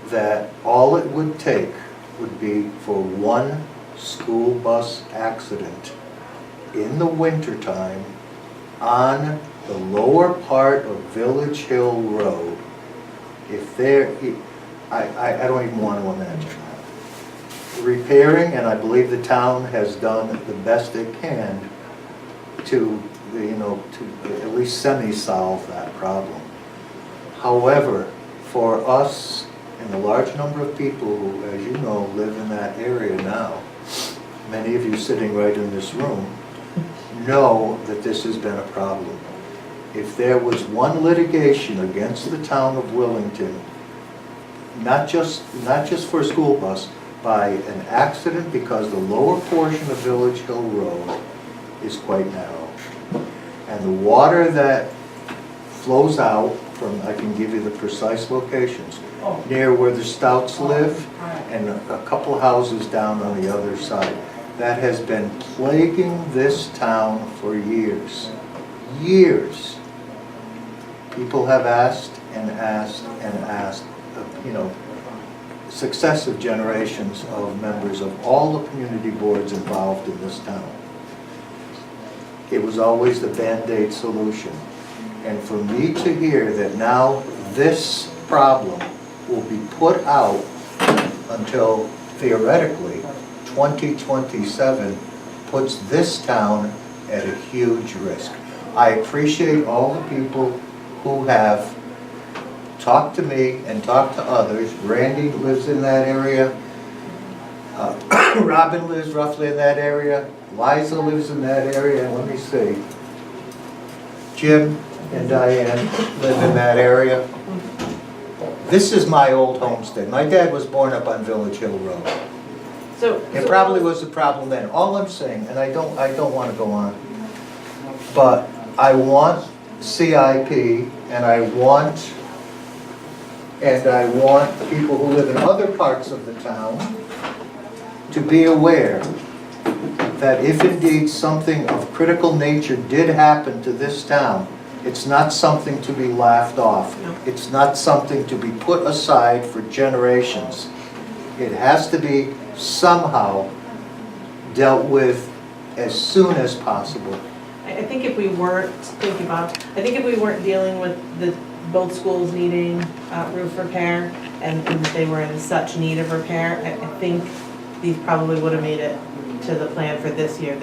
that all it would take would be for one school bus accident in the wintertime on the lower part of Village Hill Road. I don't even want to imagine that. Repairing, and I believe the town has done the best it can to at least semi-solve that problem. However, for us and the large number of people who, as you know, live in that area now, many of you sitting right in this room, know that this has been a problem. If there was one litigation against the town of Willington, not just for a school bus, by an accident because the lower portion of Village Hill Road is quite narrow. And the water that flows out from, I can give you the precise locations, near where the Stouts live and a couple houses down on the other side, that has been plaguing this town for years. Years. People have asked and asked and asked, successive generations of members of all the community boards involved in this town. It was always the Band-Aid solution. And for me to hear that now this problem will be put out until theoretically 2027 puts this town at a huge risk. I appreciate all the people who have talked to me and talked to others. Randy lives in that area. Robin lives roughly in that area. Liza lives in that area, and let me see. Jim and Diane live in that area. This is my old homestead. My dad was born up on Village Hill Road. It probably was a problem then. All I'm saying, and I don't want to go on, but I want CIP, and I want people who live in other parts of the town to be aware that if indeed something of critical nature did happen to this town, it's not something to be laughed off. It's not something to be put aside for generations. It has to be somehow dealt with as soon as possible. I think if we weren't, thank you, Bob, I think if we weren't dealing with both schools needing roof repair, and they were in such need of repair, I think these probably would have made it to the plan for this year.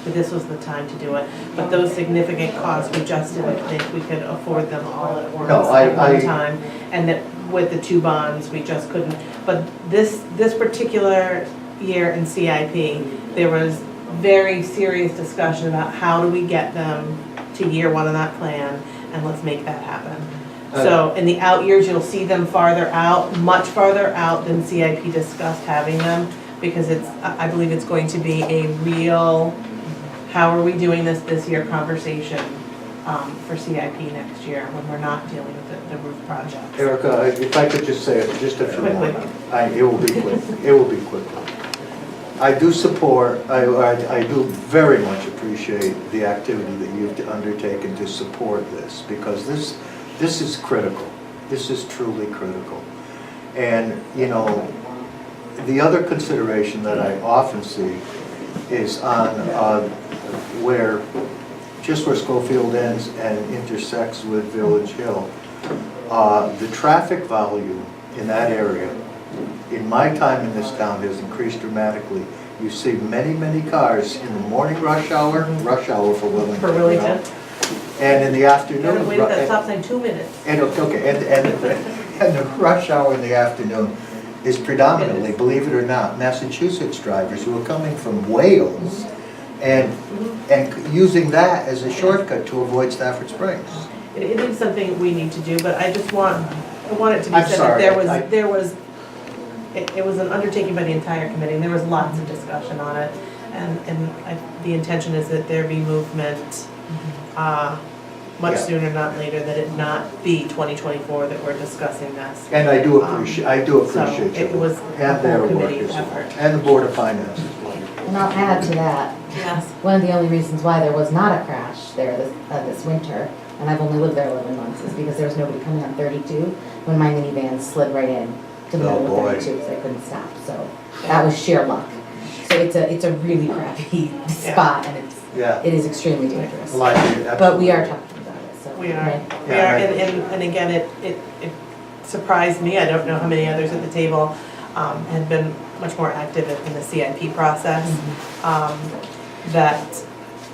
But this was the time to do it. But those significant costs, we just didn't think we could afford them all at once at one time. And that with the 2 bonds, we just couldn't. But this particular year in CIP, there was very serious discussion about how do we get them to year 1 of that plan, and let's make that happen. So in the out years, you'll see them farther out, much farther out than CIP discussed having them, because I believe it's going to be a real, how are we doing this year conversation for CIP next year when we're not dealing with the roof project. Erica, if I could just say it, just a few more. It will be quick. It will be quick. I do support, I do very much appreciate the activity that you've undertaken to support this, because this is critical. This is truly critical. And, you know, the other consideration that I often see is on just where Schofield ends and intersects with Village Hill. The traffic volume in that area, in my time in this town, has increased dramatically. You see many, many cars in the morning rush hour for Willington. For Willington. And in the afternoon. You're gonna wait at that stop sign 2 minutes. And the rush hour in the afternoon is predominantly, believe it or not, Massachusetts drivers who are coming from Wales and using that as a shortcut to avoid Stafford Springs. It is something we need to do, but I want it to be I'm said sorry, that it was an undertaking by the entire committee, and there was lots of discussion on it. And the intention is that there be movement much sooner, not later, that it not be 2024 that we're discussing this. And I do appreciate So your it was work, a and their whole work committee as well, effort. and the Board of Finance as well. And I'll add to that, Yes. one of the only reasons why there was not a crash there this winter, and I've only lived there 11 months, is because there was nobody coming on 32 when my minivan slid right in to the middle of 32 because I couldn't stop. So that was sheer luck. So it's a really crappy spot, and it is extremely dangerous. But we are talking about it, so. We are, right? and again, it surprised me, I don't know how many others at the table had been much more active in the CIP process, that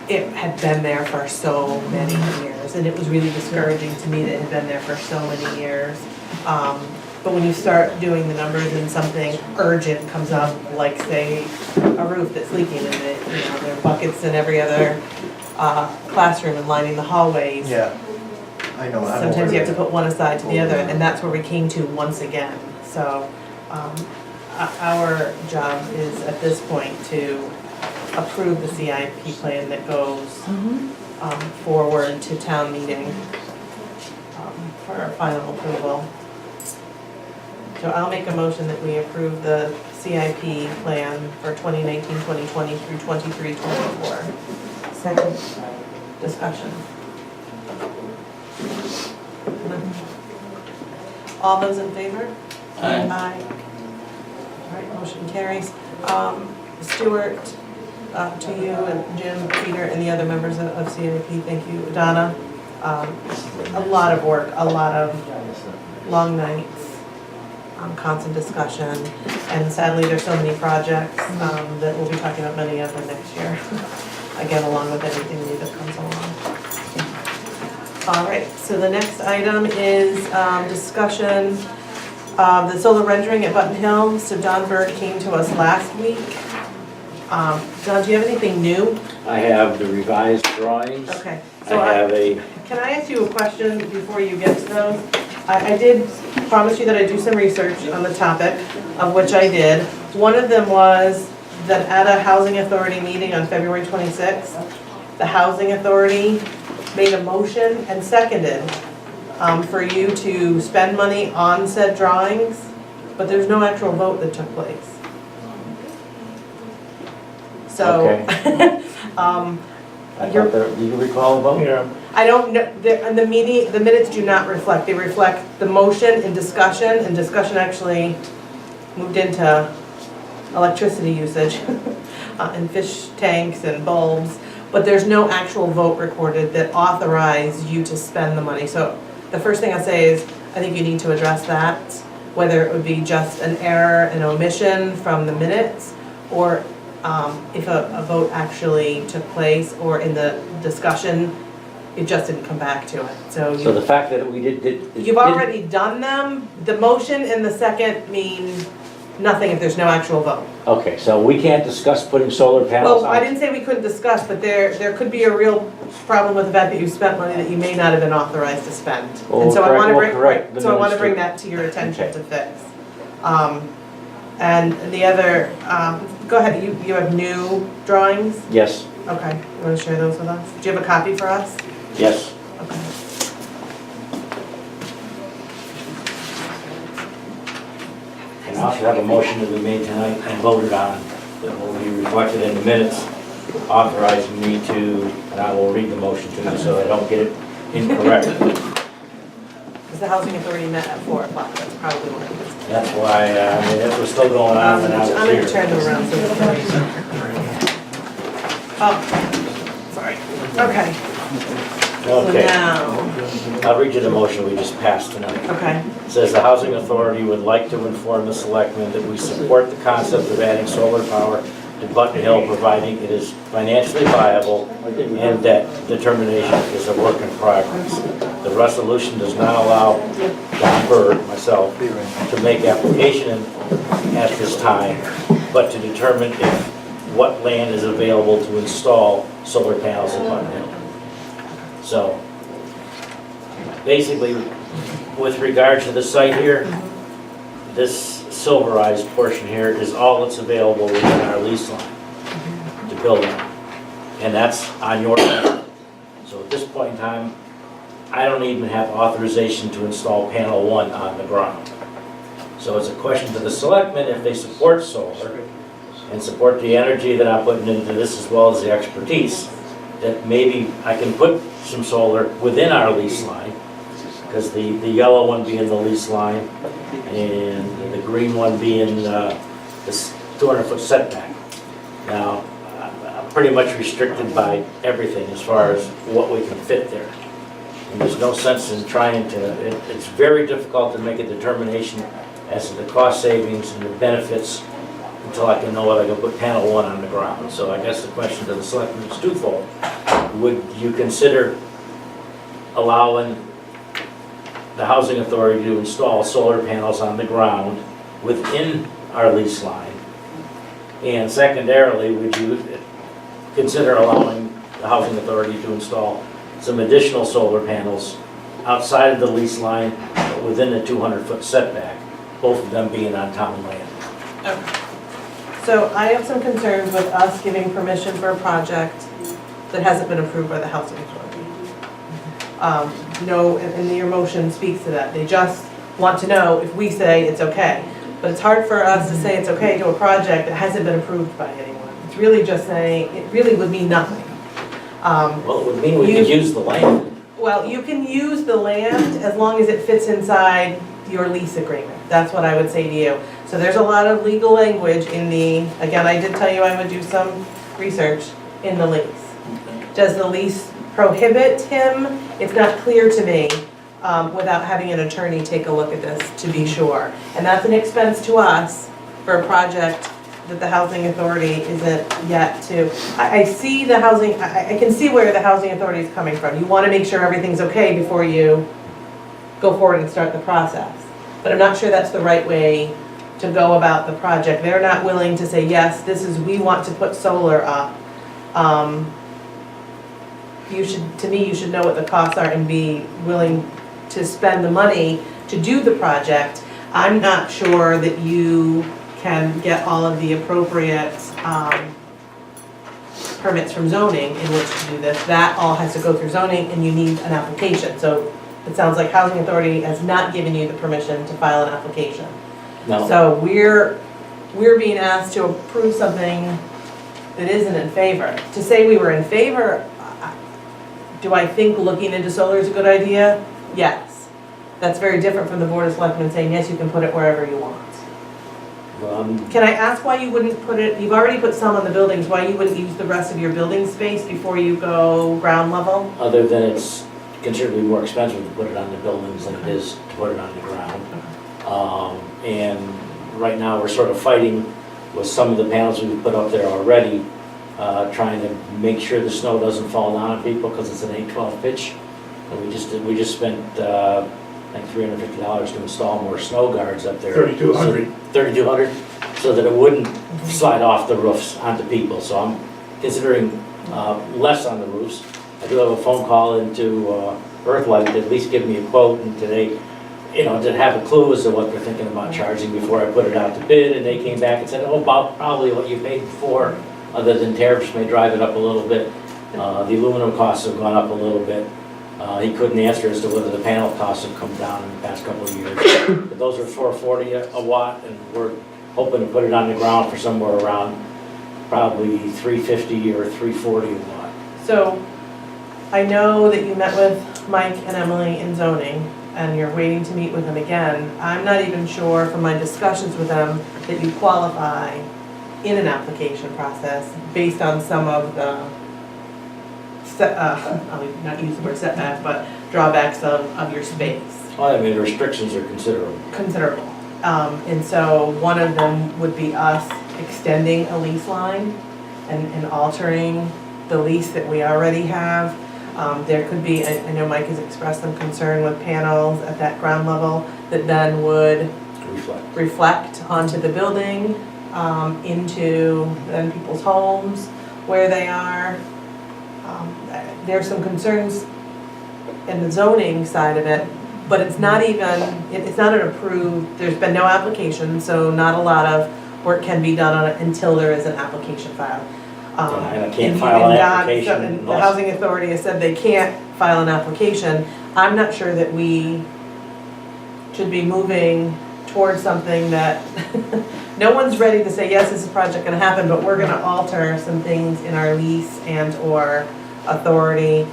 it had been there for so many years, and it was really discouraging to me that it had been there for so many years. But when you start doing the numbers and something urgent comes up, like say a roof that's leaking, and there are buckets in every other classroom and lining the hallways. Yeah, I know. Sometimes you have to put one aside to the other, and that's where we came to once again. So our job is at this point to approve the CIP plan that goes forward to town meeting for our final approval. So I'll make a motion that we approve the CIP plan for 2019, 2020 through 23, 24. Second. Discussion. All those in favor? Aye. All right, motion carries. Stuart, to you and Jim, Peter, and the other members of CIP, thank you. Donna, a lot of work, a lot of long nights, constant discussion, and sadly there's so many projects that we'll be talking about many of them next year. Again, along with anything new that comes along. All right, so the next item is discussion of the solar rendering at Button Hill. So Don Bird came to us last week. Don, do you have anything new? I have the revised drawings. Okay. I So have a, can I ask you a question before you get to those? I did promise you that I'd do some research on the topic, of which I did. One of them was that at a housing authority meeting on February 26th, the housing authority made a motion and seconded for you to spend money on said drawings, but there's no actual vote that took place. So, I thought that, do you recall a vote? Yeah. I don't know, and the meeting, the minutes do not reflect, they reflect the motion and discussion actually moved into electricity usage and fish tanks and bulbs, but there's no actual vote recorded that authorized you to spend the money. So the first thing I say is, I think you need to address that, whether it would be just an error, an omission from the minutes, or if a vote actually took place, or in the discussion, it just didn't come back to it. So So the fact that we did. you've already done them. The motion and the second mean nothing if there's no actual vote. Okay, so we can't discuss putting solar panels Well, I on? didn't say we couldn't discuss, but there could be a real problem with the fact that you spent money that you may not have been authorized to spend. Well, And so I want to bring, correct the so I want to minutes bring that to your attention Okay. to fix. And the other, go ahead, you have new drawings? Yes, Okay, you want to share those with us? Do you have a copy for us? yes. Okay. And I also have a motion that we made tonight and voted on that will be reflected in the minutes, authorizing me to, and I will read the motion to you so I don't get it incorrect. Because the housing authority met at 4 o'clock, that's probably what it is. That's why, I mean, this was still going on when I was here. I'm going to turn them around so it's Oh, sorry. Okay, so Okay, now, I'll read you the motion we just passed tonight. okay. It says the housing authority would like to inform the selectmen that we support the concept of adding solar power to Button Hill, providing it is financially viable and that determination is a work in progress. The resolution does not allow Don Bird, myself, to make application at this time, but to determine if what land is available to install solar panels in Button Hill. So, basically, with regard to the site here, this silverized portion here is all that's available within our lease line to build on. And that's on your land. So at this point in time, I don't even have authorization to install panel 1 on the ground. So it's a question to the selectmen, if they support solar and support the energy that I'm putting into this as well as the expertise, that maybe I can put some solar within our lease line, because the yellow one being the lease line and the green one being this 200-foot setback. Now, I'm pretty much restricted by everything as far as what we can fit there. And there's no sense in trying to, it's very difficult to make a determination as to the cost savings and the benefits until I can know whether I can put panel 1 on the ground. So I guess the question to the selectmen is twofold. Would you consider allowing the housing authority to install solar panels on the ground within our lease line? And secondarily, would you consider allowing the housing authority to install some additional solar panels outside of the lease line, but within the 200-foot setback, both of them being on town land? Okay. So I have some concerns with us giving permission for a project that hasn't been approved by the housing authority. No, and your motion speaks to that. They just want to know if we say it's okay. But it's hard for us to say it's okay to a project that hasn't been approved by anyone. It's really just saying, it really would mean nothing. Well, it would mean we could use the land. Well, you can use the land as long as it fits inside your lease agreement. That's what I would say to you. So there's a lot of legal language in the, again, I did tell you I would do some research in the lease. Does the lease prohibit him? It's not clear to me without having an attorney take a look at this to be sure. And that's an expense to us for a project that the housing authority isn't yet to, I see the housing, I can see where the housing authority is coming from. You want to make sure everything's okay before you go forward and start the process. But I'm not sure that's the right way to go about the project. They're not willing to say, yes, we want to put solar up. To me, you should know what the costs are and be willing to spend the money to do the project. I'm not sure that you can get all of the appropriate permits from zoning in which to do this. That all has to go through zoning and you need an application. So it sounds like housing authority has not given you the permission to file an application. No. So we're being asked to approve something that isn't in favor. To say we were in favor, do I think looking into solar is a good idea? Yes. That's very different from the Board of Selectmen saying, yes, you can put it wherever you want. Can I ask why you wouldn't put it, you've already put some on the buildings, why you wouldn't use the rest of your building space before you go ground level? Other than it's considerably more expensive to put it on the buildings than it is to put it on the ground. And right now, we're sort of fighting with some of the panels we've put up there already, trying to make sure the snow doesn't fall down on people because it's an 8/12 pitch. And we just spent like $350 to install more snow guards up there. 3,200. 3,200, so that it wouldn't slide off the roofs onto people. So I'm considering less on the roofs. I do have a phone call into Earthlight to at least give me a quote, and today, to have a clue as to what they're thinking about charging before I put it out to bid, and they came back and said, oh, about probably what you paid before, other than tariffs may drive it up a little bit. The aluminum costs have gone up a little bit. He couldn't answer as to whether the panel costs have come down in the past couple of years. But those are $440 a watt, and we're hoping to put it on the ground for somewhere around probably $350 or $340 a watt. So I know that you met with Mike and Emily in zoning, and you're waiting to meet with them again. I'm not even sure from my discussions with them that you qualify in an application process based on some of the, I'll not use the word setback, but drawbacks of your space. Well, I mean, the restrictions are considerable. Considerable. And so one of them would be us extending a lease line and altering the lease that we already have. There could be, I know Mike has expressed some concern with panels at that ground level that then would reflect onto the building, into then people's homes where they are. There's some concerns in the zoning side of it, but it's not an approved, there's been no application, so not a lot of work can be done on it until there is an application filed. And I can't file an application. The housing authority has said they can't file an application. I'm not sure that we should be moving towards something that no one's ready to say, yes, this is a project gonna happen, but we're gonna alter some things in our lease and or authority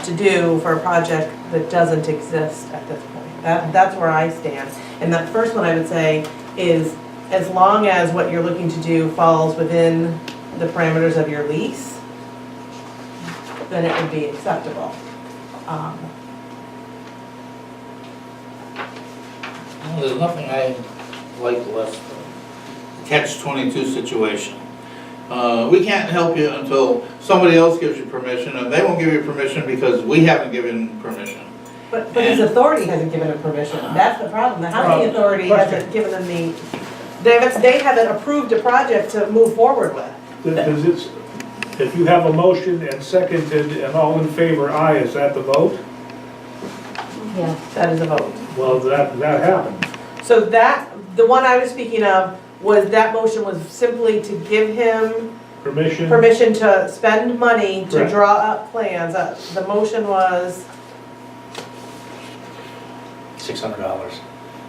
to do for a project that doesn't exist at this point. That's where I stand. And that first one I would say is, as long as what you're looking to do falls within the parameters of your lease, then it would be acceptable. Well, there's nothing I like less than catch-22 situation. We can't help you until somebody else gives you permission, and they won't give you permission because we haven't given permission. But his authority hasn't given him permission. That's the problem. The housing authority hasn't given them they haven't approved a project to move forward with. Does it, if you have a motion and seconded and all in favor, aye, is that the vote? Yeah. That is a vote. Well, that happened. So the one I was speaking of was that motion was simply to give him permission to spend money to Correct. draw up plans. The motion was $600.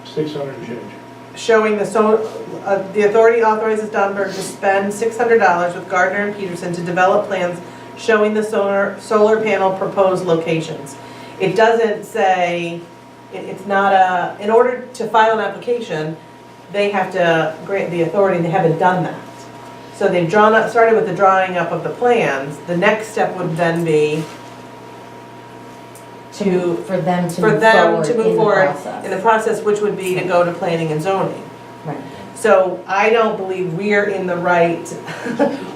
600 and change. showing the authority authorizes Donberg to spend $600 with Gardner and Peterson to develop plans showing the solar panel proposed locations. It doesn't say, it's not in order to file an application, they have to grant the authority, and they haven't done that. So they've started with the drawing up of the plans. The next step would then be for them to move forward in the process. in the process, which would be to go to planning and zoning. Right. So I don't believe we're in the right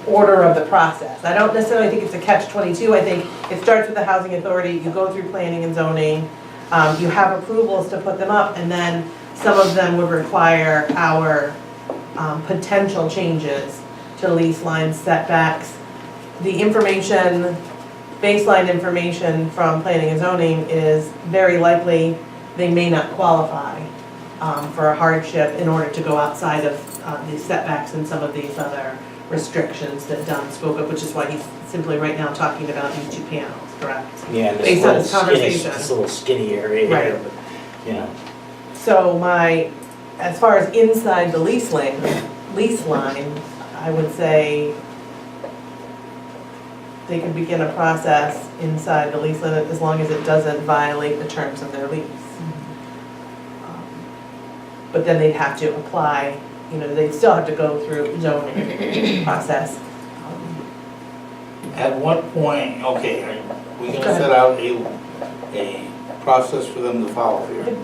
order of the process. I don't necessarily think it's a catch-22. I think it starts with the housing authority, you go through planning and zoning, you have approvals to put them up, and then some of them would require our potential changes to lease lines, setbacks. The information, baseline information from planning and zoning is very likely they may not qualify for a hardship in order to go outside of these setbacks and some of these other restrictions that Don spoke of, which is why he's simply right now talking about these 2 panels, correct? Yeah, and Based on this conversation. this little skinny area Right. here, but, you know. So as far as inside the lease line, I would say they can begin a process inside the lease limit as long as it doesn't violate the terms of their lease. But then they'd have to apply, they'd still have to go through zoning process. At what point, okay, are we Go gonna ahead. set out a process for them to follow here?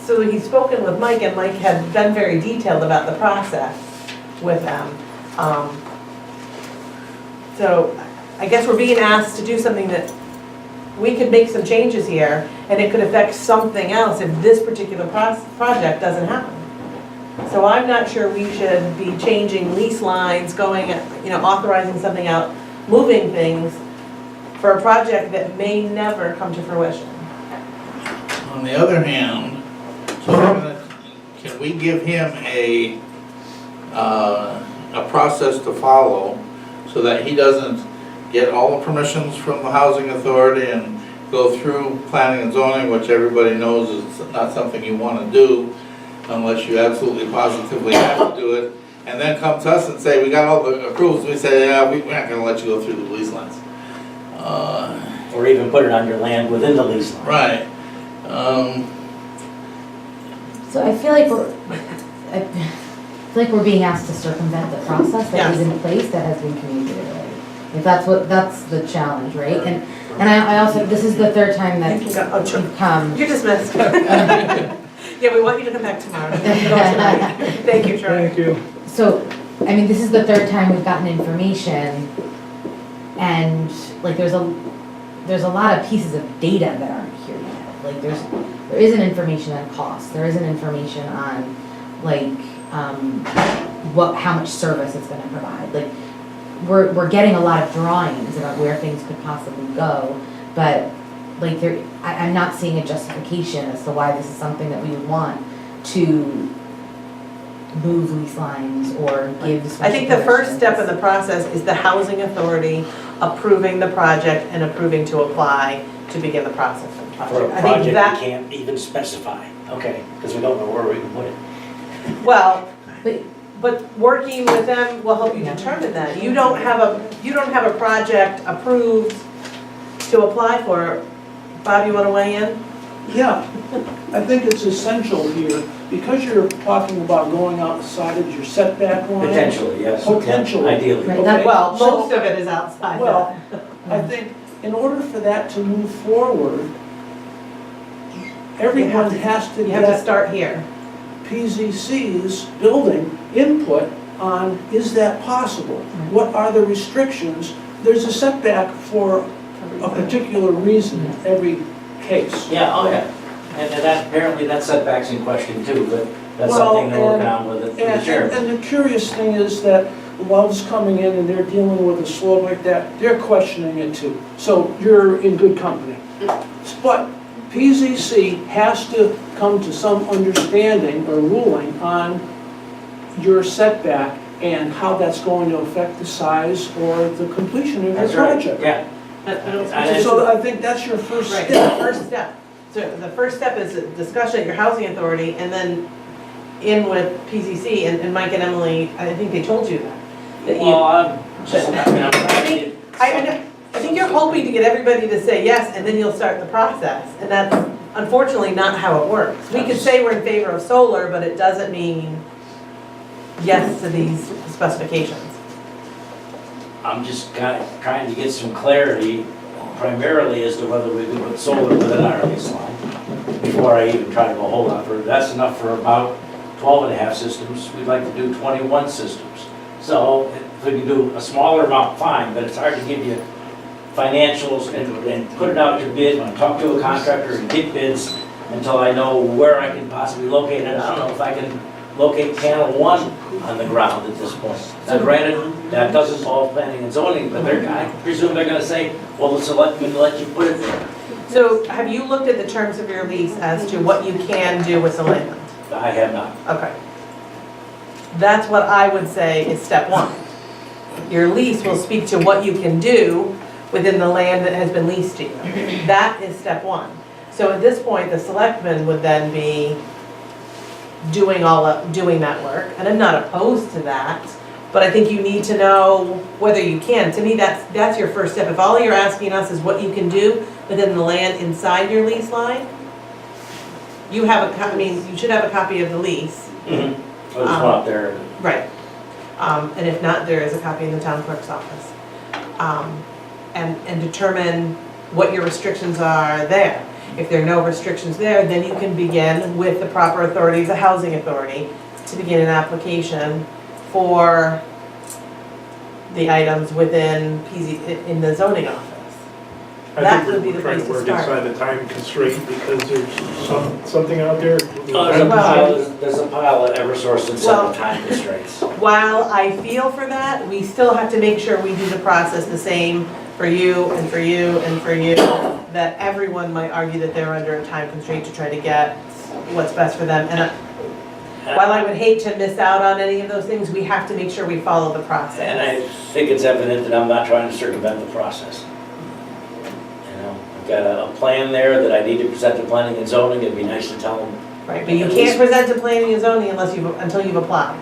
So he's spoken with Mike, and Mike had been very detailed about the process with them. So I guess we're being asked to do something that we could make some changes here, and it could affect something else if this particular project doesn't happen. So I'm not sure we should be changing lease lines, going, authorizing something out, moving things for a project that may never come to fruition. On the other hand, can we give him a process to follow so that he doesn't get all the permissions from the housing authority and go through planning and zoning, which everybody knows is not something you want to do unless you absolutely positively have to do it, and then come to us and say, we got all the approvals, we say, yeah, we're not going to let you go through the lease lines. Or even put it on your land within the lease line. Right. So I feel like we're being asked to circumvent the process that is in place that has been communicated already. If that's the challenge, right? And I also, this is the third time that You can go. Oh, sure. you've come. You're dismissed. Yeah, we want you to come back tomorrow. Thank you, Charlie. Thank you. So, I mean, this is the third time we've gotten information, and like there's a lot of pieces of data that aren't here yet. Like there isn't information on cost, there isn't information on like how much service it's gonna provide. Like we're getting a lot of drawings about where things could possibly go, but like I'm not seeing a justification as to why this is something that we would want to move lease lines or give special I think the first permissions. step in the process is the housing authority approving the project and approving to apply to begin the process of the project. For a I think project we that, can't even specify, okay, because we don't know where we can put it. well, But but working with them will help you determine that. You don't have a project approved to apply for. Bob, you want to weigh in? Yeah, I think it's essential here, because you're talking about going outside of your setback line. Potentially, yes. Potentially. Ideally. Right, Okay, Well, so- most of it is outside Well, that. I think in order for that to move forward, You everyone has to You have to get start here. PZC's building input on, is that possible? What are the restrictions? There's a setback for a particular reason in every case. Yeah, oh yeah. And that, apparently that setback's in question too, but that's Well, something to work on with the chairman. And the curious thing is that Love's coming in and they're dealing with a slope like that, they're questioning it too. So you're in good company. But PZC has to come to some understanding or ruling on your setback and how that's going to affect the size or the completion of your That's right, project. yeah. So I think that's your first Right, step. the first step. So the first step is a discussion at your housing authority, and then in with PCC, and Mike and Emily, I think they told you that. Well, I'm just, I mean, I think you're hoping to get everybody to say yes, and then you'll start the process, and that's unfortunately not how it works. We could say we're in favor of solar, but it doesn't mean yes to these specifications. I'm just trying to get some clarity primarily as to whether we can put solar within our lease line before I even try to go hold on for, that's enough for about 12 and a half systems, we'd like to do 21 systems. So if we can do a smaller amount, fine, but it's hard to give you financials and put it out to bid and talk to a contractor and get bids until I know where I can possibly locate it. I don't know if I can locate panel 1 on the ground at this point. Now granted, that does involve planning and zoning, but I presume they're gonna say, well, the selectmen let you put it there. So have you looked at the terms of your lease as to what you can do with the land? I have not. Okay. That's what I would say is step 1. Your lease will speak to what you can do within the land that has been leased to you. That is step 1. So at this point, the selectmen would then be doing that work, and I'm not opposed to that, but I think you need to know whether you can. To me, that's your first step. If all you're asking us is what you can do within the land inside your lease line, you have you should have a copy of the lease. There's one up there. Right. And if not, there is a copy in the town clerk's office. And determine what your restrictions are there. If there are no restrictions there, then you can begin with the proper authority, the housing authority, to begin an application for the items within in the zoning office. I That think would be we're the trying place to to work start. inside the time constraint because there's something out there. There's a pile of Eversource and set of time constraints. While I feel for that, we still have to make sure we do the process the same for you and for you and for you, that everyone might argue that they're under a time constraint to try to get what's best for them. And while I would hate to miss out on any of those things, we have to make sure we follow the process. And I think it's evident that I'm not trying to circumvent the process. I've got a plan there that I need to present to planning and zoning. It'd be nice to tell them. Right, but you can't present to planning and zoning until you've applied.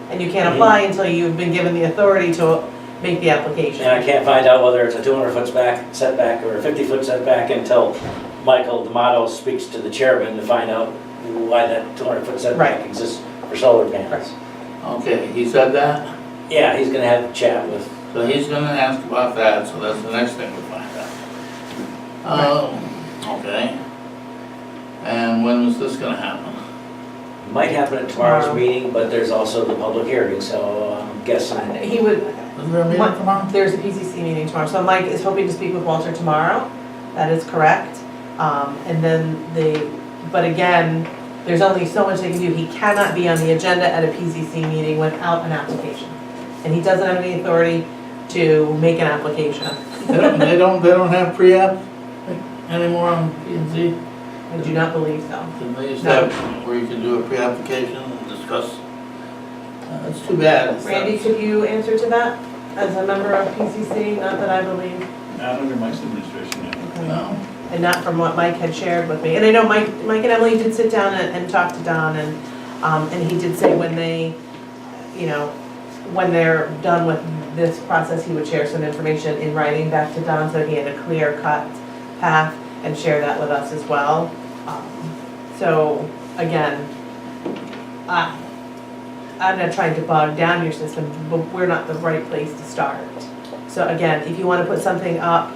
And you can't apply until you've been given the authority to make the application. And I can't find out whether it's a 200-foot setback or a 50-foot setback until Michael D'Amato speaks to the chairman to find out why that 200-foot setback exists for solar panels. Okay, he said that? Yeah, he's gonna have a chat with. So he's gonna ask about that, so that's the next thing we find out. Okay. And when was this gonna happen? Might happen at tomorrow's meeting, but there's also the public hearing, so I'm guessing. He would, Is there a meeting tomorrow? there's a PCC meeting tomorrow, so Mike is hoping to speak with Walter tomorrow. That is correct. And then but again, there's only so much they can do. He cannot be on the agenda at a PCC meeting without an application. And he doesn't have any authority to make an application. They don't have pre-app anymore on P&Z? I do not believe so. Didn't they used to have where you can do a pre-application and discuss? It's too bad. Randy, could you answer to that as a member of PCC? Not that I believe. Not under Mike's administration, no. No. And not from what Mike had shared with me. And I know Mike and Emily did sit down and talk to Don, and he did say when when they're done with this process, he would share some information in writing back to Don, so he had a clear-cut path, and share that with us as well. So again, I'm not trying to bog down your system, but we're not the right place to start. So again, if you want to put something up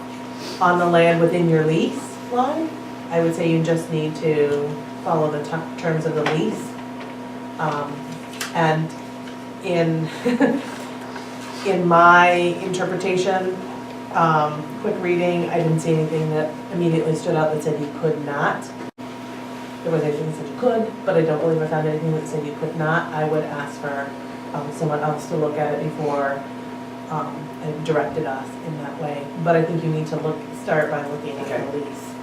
on the land within your lease line, I would say you just need to follow the terms of the lease. And in my interpretation, quick reading, I didn't see anything that immediately stood out that said you could not. There was anything that said you could, but I don't believe I found anything that said you could not. I would ask for someone else to look at it before and directed us in that way. But I think you need to start by looking at the lease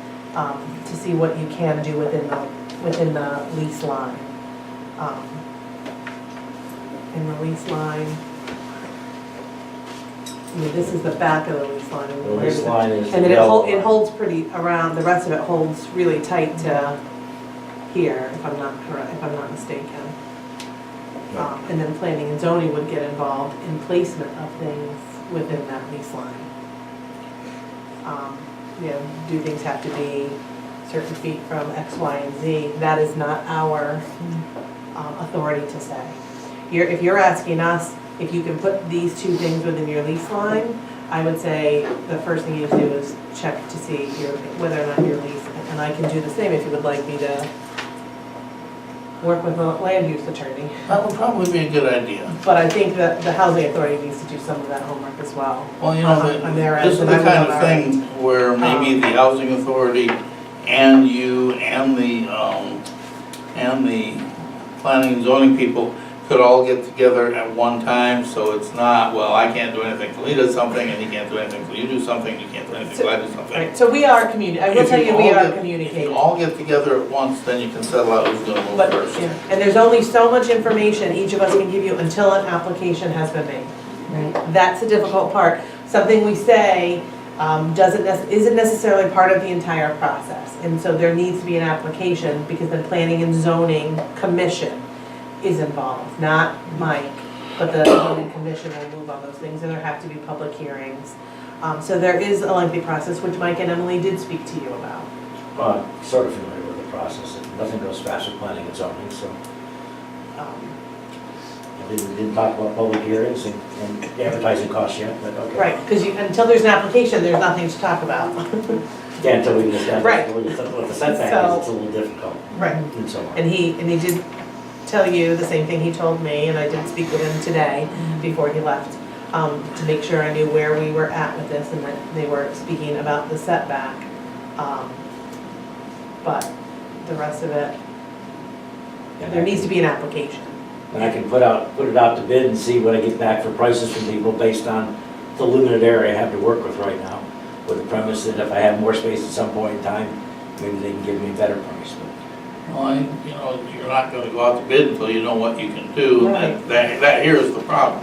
to see what you can do within the lease line. In the lease line, this is the back of the lease line. The lease line is. And then it holds pretty around, the rest of it holds really tight to here, if I'm not mistaken. And then planning and zoning would get involved in placement of things within that lease line. Do things have to be certain feet from X, Y, and Z? That is not our authority to say. If you're asking us if you can put these two things within your lease line, I would say the first thing you do is check to see whether or not your lease, and I can do the same if you would like me to work with a land use attorney. That would probably be a good idea. But I think that the housing authority needs to do some of that homework as well. Well, you know, On their end, this is and the I would kind of on our thing where maybe the housing authority and you and the planning and zoning people could all get together at one time, so it's not, well, I can't do anything till he does something, and he can't do anything till you do something, you can't do anything till I do something. Right, so we are I will If tell you, we all are get- If communicating. you all get together at once, then you can settle out who's gonna move But, first. yeah, and there's only so much information each of us can give you until an application has been made. Right. That's the difficult part. Something we say isn't necessarily part of the entire process. And so there needs to be an application because the Planning and Zoning Commission is involved, not Mike, but the zoning commission will move on those things, and there have to be public hearings. So there is a lengthy process, which Mike and Emily did speak to you about. Well, I'm sort of familiar with the process. Nothing goes fast with planning and zoning, so. We didn't talk about public hearings and advertising costs yet, but okay. Right, because until there's an application, there's nothing to talk about. Yeah, until we can establish Right. what the setback So- is, it's a little difficult. Right. And so on. And he did tell you the same thing he told me, and I did speak with him today before he left, to make sure I knew where we were at with this and that they were speaking about the setback. But the rest of it, And there I needs to can- be an application. And I can put it out to bid and see what I get back for prices from people based on the limited area I have to work with right now. With the premise that if I have more space at some point in time, maybe they can give me a better price. Well, you're not gonna go out to bid until you know what you can do, and that here is the problem.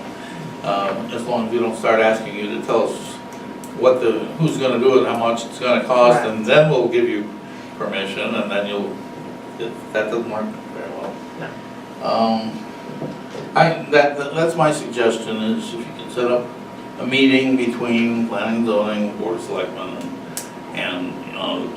As long as we don't start asking you to tell us who's gonna do it, how much it's gonna cost, and then we'll give you permission, and then that doesn't work very well. That's my suggestion, is if you can set up a meeting between planning, zoning, board of selectmen, and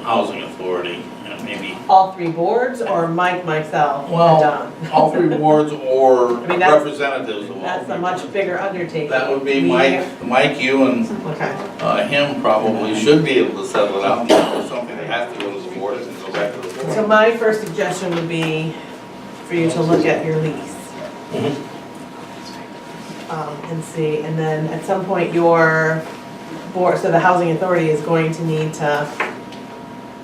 housing authority, and maybe, All three boards, or Mike, myself, and well, Don? all three boards or I mean, that's- representatives of all That's a three much boards. bigger undertaking. That would be We- Mike, you, and Okay. him probably should be able to settle it out. It's something that has to go to the board and go back to the So board. my first suggestion would be for you to look at your lease. Mhm. And see, and then at some point your board, so the housing authority is going to need to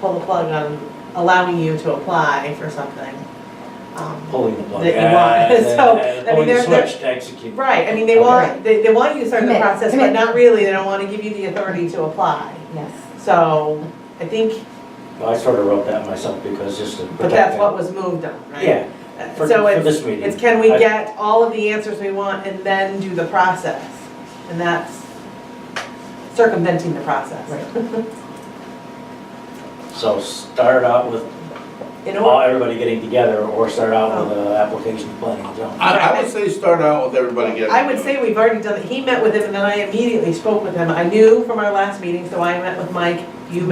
pull the plug on allowing you to apply for something. Pulling the plug. That you want. So, I mean, Pulling the they're- switch to execute. Right, I mean, they want, they want you to start the Commit, process, but commit. not really, they don't want to give you the authority to apply. Yes. So, I think, Well, I sort of wrote that myself because just to protect but that's them. what was moved on, right? Yeah, for So it's, this meeting. it's can we I- get all of the answers we want and then do the process? And that's circumventing the process. So start out with In order, everybody getting together, or start out with an application of planning and zoning. I would say start out with everybody getting. I would say we've already done it, he met with him and then I immediately spoke with him. I knew from our last meeting, so I met with Mike, you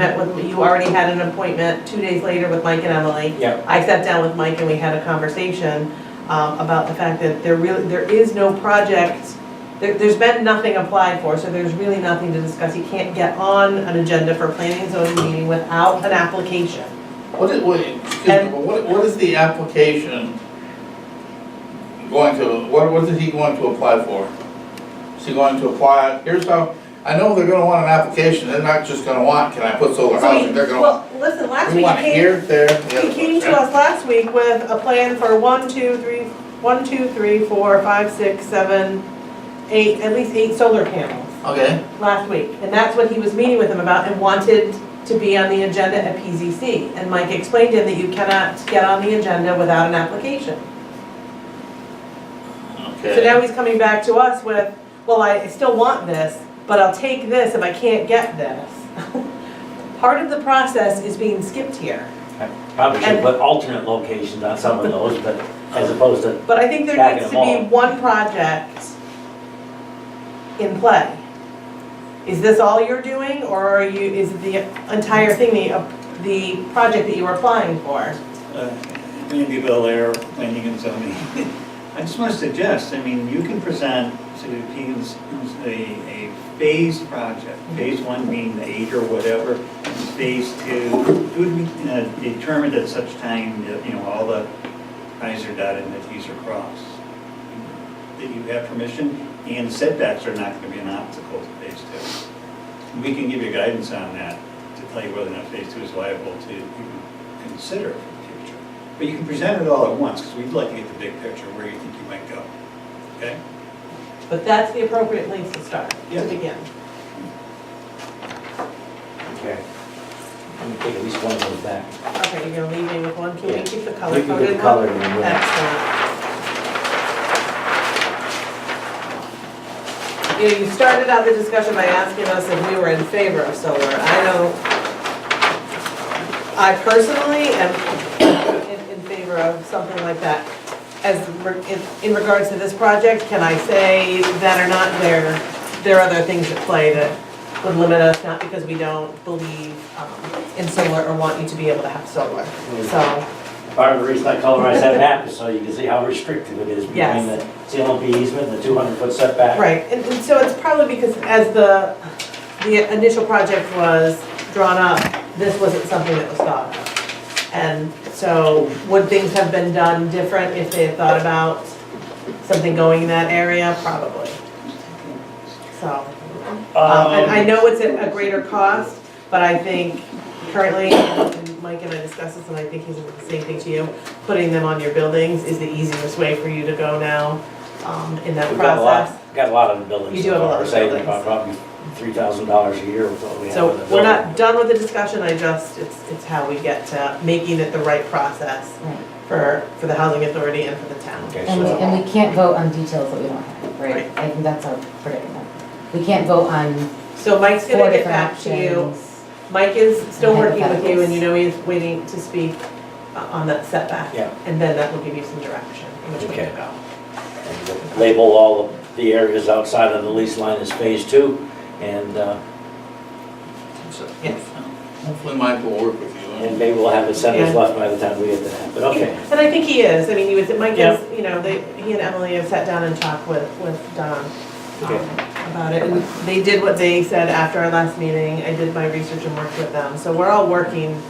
already had an appointment 2 days later with Mike and Emily. Yeah. I sat down with Mike and we had a conversation about the fact that there is no project, there's been nothing applied for, so there's really nothing to discuss. You can't get on an agenda for planning and zoning meeting without an application. What is the application going to, what is he going to apply for? Is he going to apply, here's how, I know they're gonna want an application, they're not just gonna want, can I put solar housing, they're gonna want. Well, listen, last We week want he came. here, there, the other He came to place, us last week with a plan for 1, 2, 3, 4, 5, 6, 7, 8, at least 8 solar panels Okay, last week. And that's what he was meeting with him about and wanted to be on the agenda at PZC. And Mike explained to him that you cannot get on the agenda without an application. So okay. now he's coming back to us with, well, I still want this, but I'll take this if I can't get this. Part of the process is being skipped here. I probably should put alternate locations on some of those, but as opposed to, But I think there Back needs to them be all. one project in play. Is this all you're doing, or is it the entire thing, the project that you were applying for? Randy Belair, Planning and Zoning. I just want to suggest, I mean, you can present to P's a phased project, phase 1 being the 8 or whatever, phase 2 would be determined at such time that, all the I's are dotted and the T's are crossed. That you have permission, and setbacks are not gonna be an obstacle to phase two. We can give you guidance on that to tell you whether or not phase two is liable to even consider for the future. But you can present it all at once, because we'd like to get the big picture where you think you might go, okay? But that's the appropriate place to start, to Yes. begin. Okay. Let me take at least one of those back. Okay, you're gonna leave me with one, can we Yeah. keep the You color can get coded the colored one? one, yeah. Excellent. You know, you started out the discussion by asking us if we were in favor of solar. I personally am in favor of something like that. In regards to this project, can I say that or not, there are other things at play that would limit us, not because we don't believe in solar or want you to be able to have solar. So, Part of the reason I colorized that map is so you can see how restrictive it is between Yes. the CLMP easement and the 200-foot setback. right, and so it's probably because as the initial project was drawn up, this wasn't something that was thought of. And so would things have been done different if they had thought about something going in that area? Probably. So, and I know it's at a greater cost, but I think currently, and Mike and I discussed this, and I think he's the same thing to you, putting them on your buildings is the easiest way for you to go now in that We've process. got a lot of the buildings. You do have a lot of so far. We're saving buildings. about probably $3,000 a year with what we have So in the we're building. not done with the discussion, it's how we get to making it the right process for the housing authority and for the town. Okay, And so we can't vote on details that we don't have, right? Right. I think that's our predicament. We can't vote on So Mike's four gonna get different back to you. options. Mike is still working with you, Hypotheticals. and you know he's waiting to speak on that setback. Yeah. And then that will give you some direction in which way Okay. to go. and label all of the areas outside of the lease line as phase two, and Yes. Hopefully Mike will work with you. and maybe we'll have the centers Yeah. left by the time we get to that, but okay. And I think he is, I mean, Mike Yeah. is, you know, he and Emily have sat down and talked with Don Okay. about it. And they did what they said after our last meeting. I did my research and worked with them. So we're all working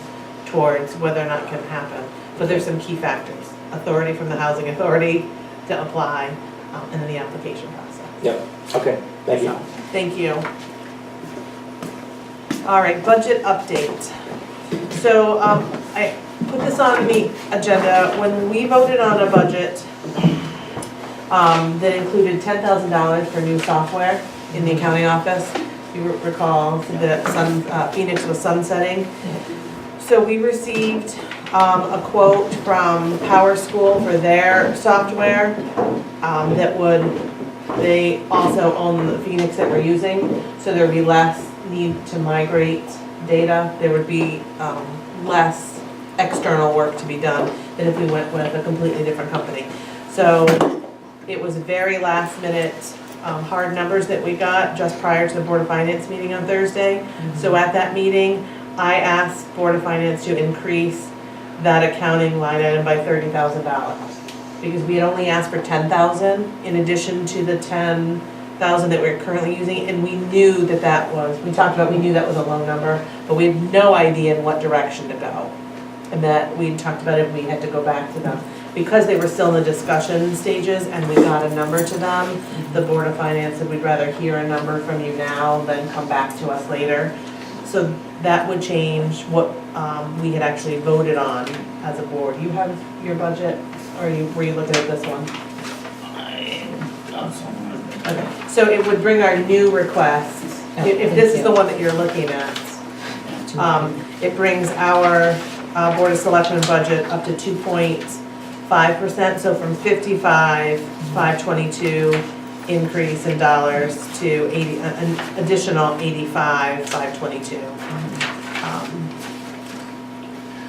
towards whether or not it can happen. But there's some key factors. Authority from the housing authority to apply, and then the application process. Yep, okay, thank you. So, thank you. All right, budget update. So I put this on the agenda. When we voted on a budget that included $10,000 for new software in the accounting office, you recall that Phoenix was sunsetting. So we received a quote from Power School for their software they also own the Phoenix that we're using, so there would be less need to migrate data. There would be less external work to be done than if we went with a completely different company. So it was very last minute hard numbers that we got just prior to the Board of Finance meeting on Thursday. So at that meeting, I asked Board of Finance to increase that accounting line item by $30,000. Because we had only asked for 10,000 in addition to the 10,000 that we're currently using, and we knew we knew that was a low number, but we had no idea in what direction to go. And that we talked about if we had to go back to them. Because they were still in the discussion stages and we got a number to them, the Board of Finance said we'd rather hear a number from you now than come back to us later. So that would change what we had actually voted on as a board. You have your budget? Or were you looking at this one? Okay, so it would bring our new request, if this is the one that you're looking at, it brings our Board of Selectmen budget up to 2.5%, so from 55,522 increase in dollars to an additional 85,522.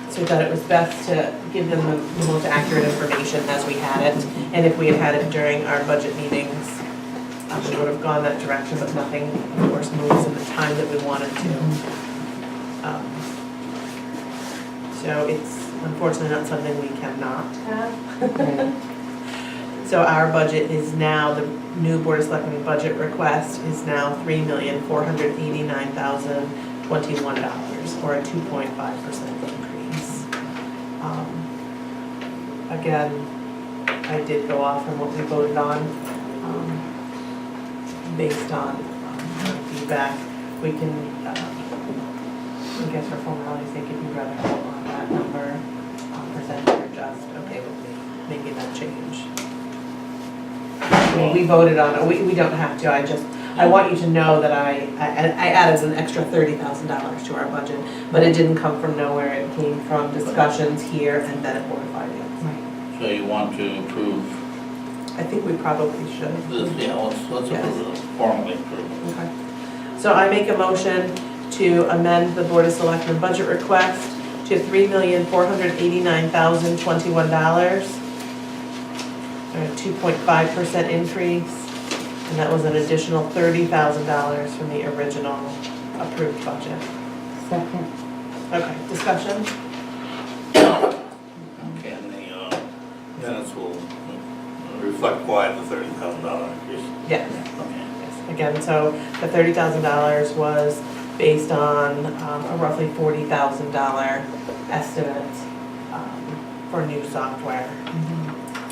So we thought it was best to give them the most accurate information as we had it. And if we had had it during our budget meetings, we would have gone that direction, but nothing, of course, moves in the time that we wanted to. So it's unfortunately not something we cannot have. So our budget is now, the new Board of Selectmen budget request is now $3,489,021, or a 2.5% increase. Again, I did go off on what we voted on, based on feedback. We can, I guess for formality's sake, if you'd rather hold on that number, percent or just okay with me making that change. I mean, we voted on it, we don't have to, I want you to know that I added an extra $30,000 to our budget, but it didn't come from nowhere, it came from discussions here and then at Board of Finance. So you want to approve I think we probably should. this, yeah, let's approve it, formally approve it. Okay. So I make a motion to amend the Board of Selectmen budget request to $3,489,021, a 2.5% increase, and that was an additional $30,000 from the original approved budget. Second. Okay, discussion? Okay, and the minutes will reflect why the $30,000 increase. Yes. Okay. Yes. Again, so the $30,000 was based on a roughly $40,000 estimate for new software.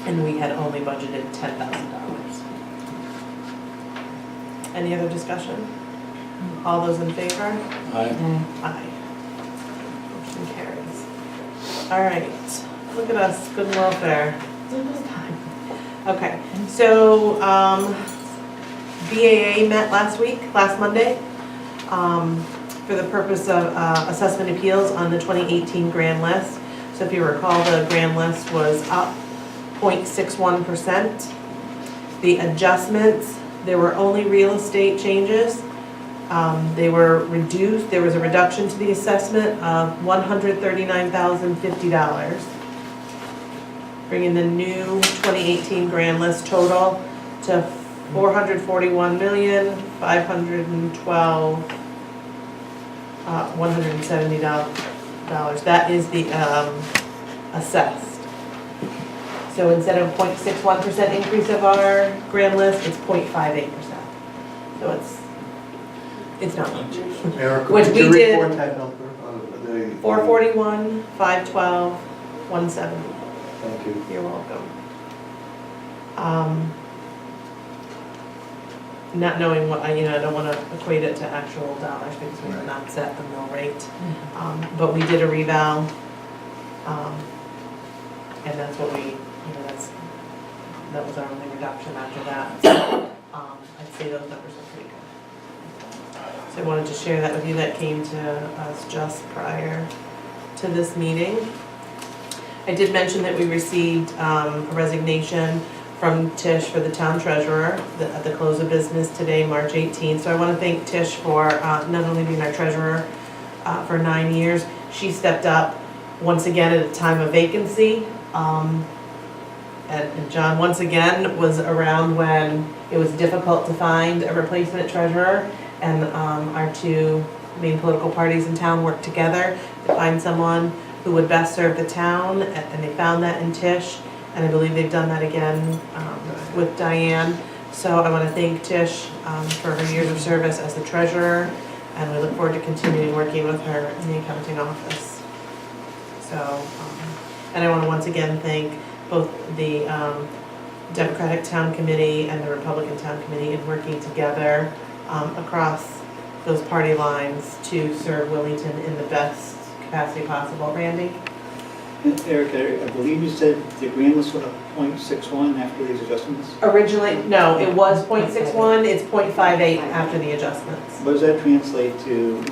And we had only budgeted $10,000. Any other discussion? All those in favor? Aye. Aye. Motion carries. All right, look at us, good and welfare. Okay, so BAA met last Monday, for the purpose of assessment appeals on the 2018 grand list. So if you recall, the grand list was up 0.61%. The adjustments, there were only real estate changes. They were reduced, there was a reduction to the assessment of $139,050, bringing the new 2018 grand list total to $441,512,170. That is the assessed. So instead of 0.61% increase of our grand list, it's 0.58%. So it's not much. Erica, Which could we you did- report that number? The 441, 512, 170. Thank you. You're welcome. Not knowing what, I don't want to equate it to actual dollars because we did not set the mill rate. But we did a reval, and that's what that was our only reduction after that. So, I'd say those numbers are pretty good. So I wanted to share that with you. That came to us just prior to this meeting. I did mention that we received a resignation from Tish for the town treasurer at the close of business today, March 18th. So I want to thank Tish for not only being our treasurer for 9 years, she stepped up once again at a time of vacancy. And John once again was around when it was difficult to find a replacement treasurer, and our two main political parties in town worked together to find someone who would best serve the town, and they found that in Tish, and I believe they've done that again with Diane. So I want to thank Tish for her years of service as the treasurer, and we look forward to continuing working with her in the accounting office. So, and I want to once again thank both the Democratic Town Committee and the Republican Town Committee in working together across those party lines to serve Willington in the best capacity possible. Randy? Eric, I believe you said the grand list went up 0.61 after these adjustments? Originally, no, it was 0.61, it's 0.58 after the adjustments. What does that translate to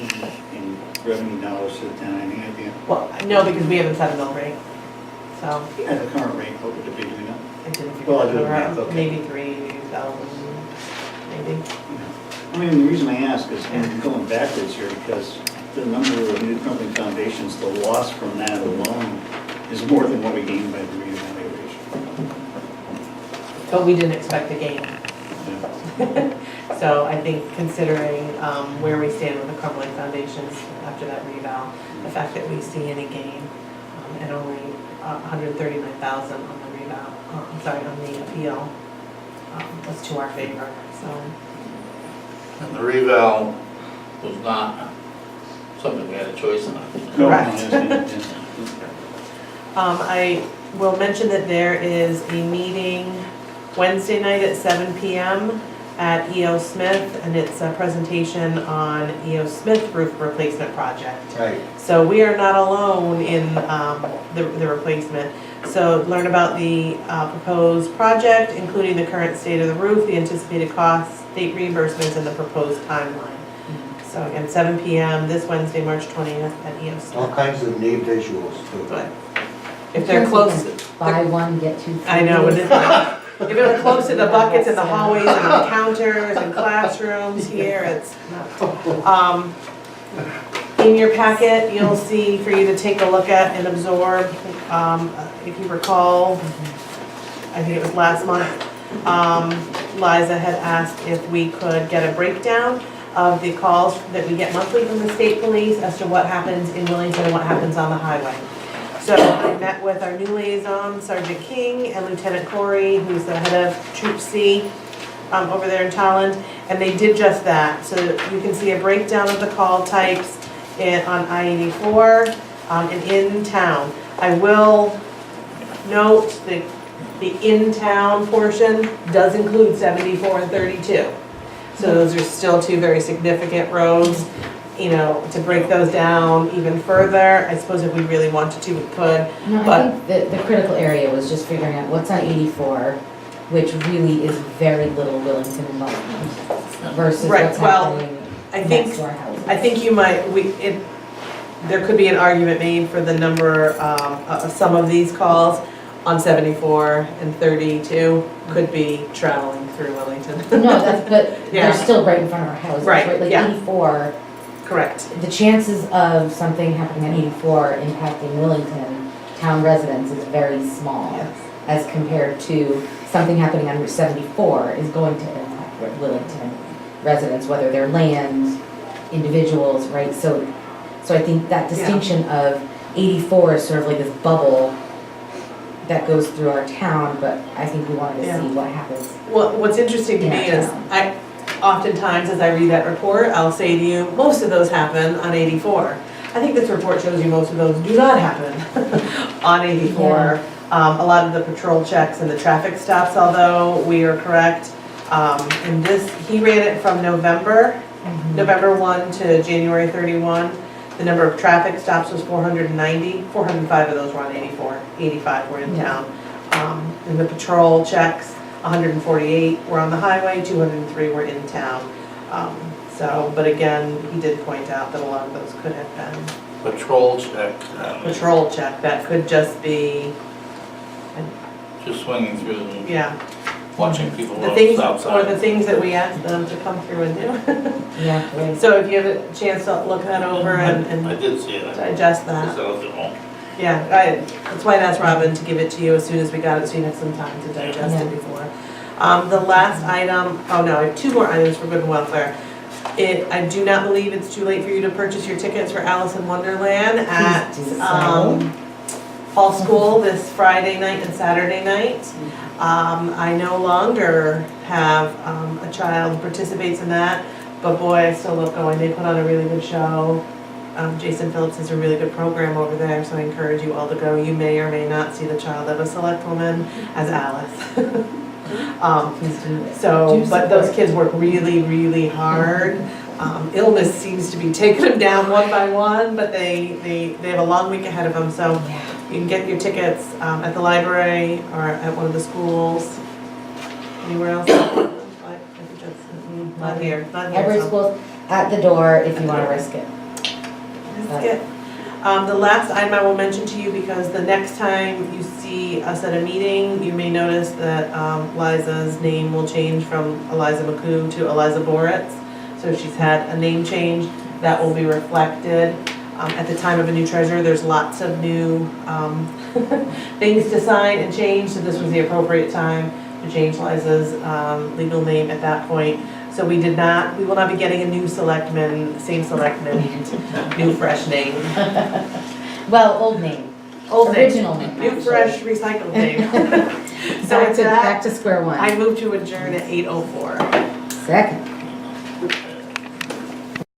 in revenue dollars to the town? Any idea? Well, no, because we haven't set a mill rate, so. At the current rate, what would it be, do we know? I didn't figure Well, I that did the out, math, okay. maybe 3,000, maybe. I mean, the reason I ask is I'm going backwards here because the number of new company foundations, the loss from that alone is more than what we gained by the reevaluation. But we didn't expect a gain. Yeah. So I think considering where we stand with the crumbling foundations after that reval, the fact that we see any gain and only 139,000 on the reval, on the appeal, was to our favor, so. And the reval was not something we had a choice in. Correct. No, I understand, yeah. I will mention that there is a meeting Wednesday night at 7 PM at E.O. Smith, and it's a presentation on E.O. Smith roof replacement project. Right. So we are not alone in the replacement. So learn about the proposed project, including the current state of the roof, the anticipated costs, state reimbursements, and the proposed timeline. So again, 7 PM this Wednesday, March 20th at E.O. Smith. All kinds of neat visuals too. But if they're close, Buy one, get two free. I know, if it was close to the buckets and the hallways and the counters and classrooms here, it's not. In your packet, you'll see for you to take a look at and absorb, if you recall, I think it was last month, Liza had asked if we could get a breakdown of the calls that we get monthly from the state police as to what happens in Willington and what happens on the highway. So I met with our new liaison, Sergeant King, and Lieutenant Corey, who's the head of Troop C over there in Talland, and they did just that. So you can see a breakdown of the call types on I-84 and in town. I will note that the in-town portion does include 74 and 32. So those are still two very significant roads. You know, to break those down even further, I suppose if we really wanted to, we could. No, But- I think the critical area was just figuring out what's on 84, which really is very little Willington involvement versus Right, what's well, happening I think, next to our houses. I think you might, there could be an argument made for the number of some of these calls on 74 and 32 could be traveling through Willington. No, but Yeah. they're still right in front of our houses, Right, right? Like yeah. 84, Correct. the chances of something happening on 84 impacting Willington town residents is very small Yes. as compared to something happening on Route 74 is going to impact Willington residents, whether they're land, individuals, right? So I think that distinction of 84 is sort of like this bubble that goes through our town, but I think we wanted to Yeah. see what happens. Well, what's interesting to In me our is, town. oftentimes as I read that report, I'll say to you, most of those happen on 84. I think this report shows you most of those do not happen on 84. A lot of the patrol checks and the traffic stops, although we are correct. And this, he ran it from November 1 to January 31. The number of traffic stops was 490, 405 of those were on 84, 85 were in town. And the patrol checks, 148 were on the highway, 203 were in town. But again, he did point out that a lot of those could have been Patrol check, patrol check, that could just be, just swinging through and yeah, watching people the on things, the south or the side. things that we asked them to come through and do. Yeah, right. So if you have a chance to look that over I and did see it. digest I that. said I was at home. Yeah, that's why I asked Robin to give it to you as soon as we got it, so you have some time to digest it before. The last item, oh no, I have two more items for good and welfare. I do not believe it's too late for you to purchase your tickets for Alice in Wonderland at Please do so. Fall School this Friday night and Saturday night. I no longer have a child who participates in that, but boy, I still love going. They put on a really good show. Jason Phillips has a really good program over there, so I encourage you all to go. You may or may not see the child of a select woman as Alice. Please do. So, but those kids work really, really hard. Illness seems to be taking them down one by one, but they have a long week ahead of them, so you can get your tickets at the library or at one of the schools. Anywhere else? I think that's, not here, not here. Every so. school's at the door if you want to risk it. That's it. The last item I will mention to you, because the next time you see us at a meeting, you may notice that Liza's name will change from Eliza McCoo to Eliza Boritz. So she's had a name change, that will be reflected. At the time of a new treasurer, there's lots of new things to sign and change, so this was the appropriate time to change Liza's legal name at that point. So we will not be getting a new selectman, same selectman, new fresh name. Well, old name. Old name. Original name. New, actually. fresh, recycled name. So Back with to, that, back to square one. I move to adjourn at 8:04. Second.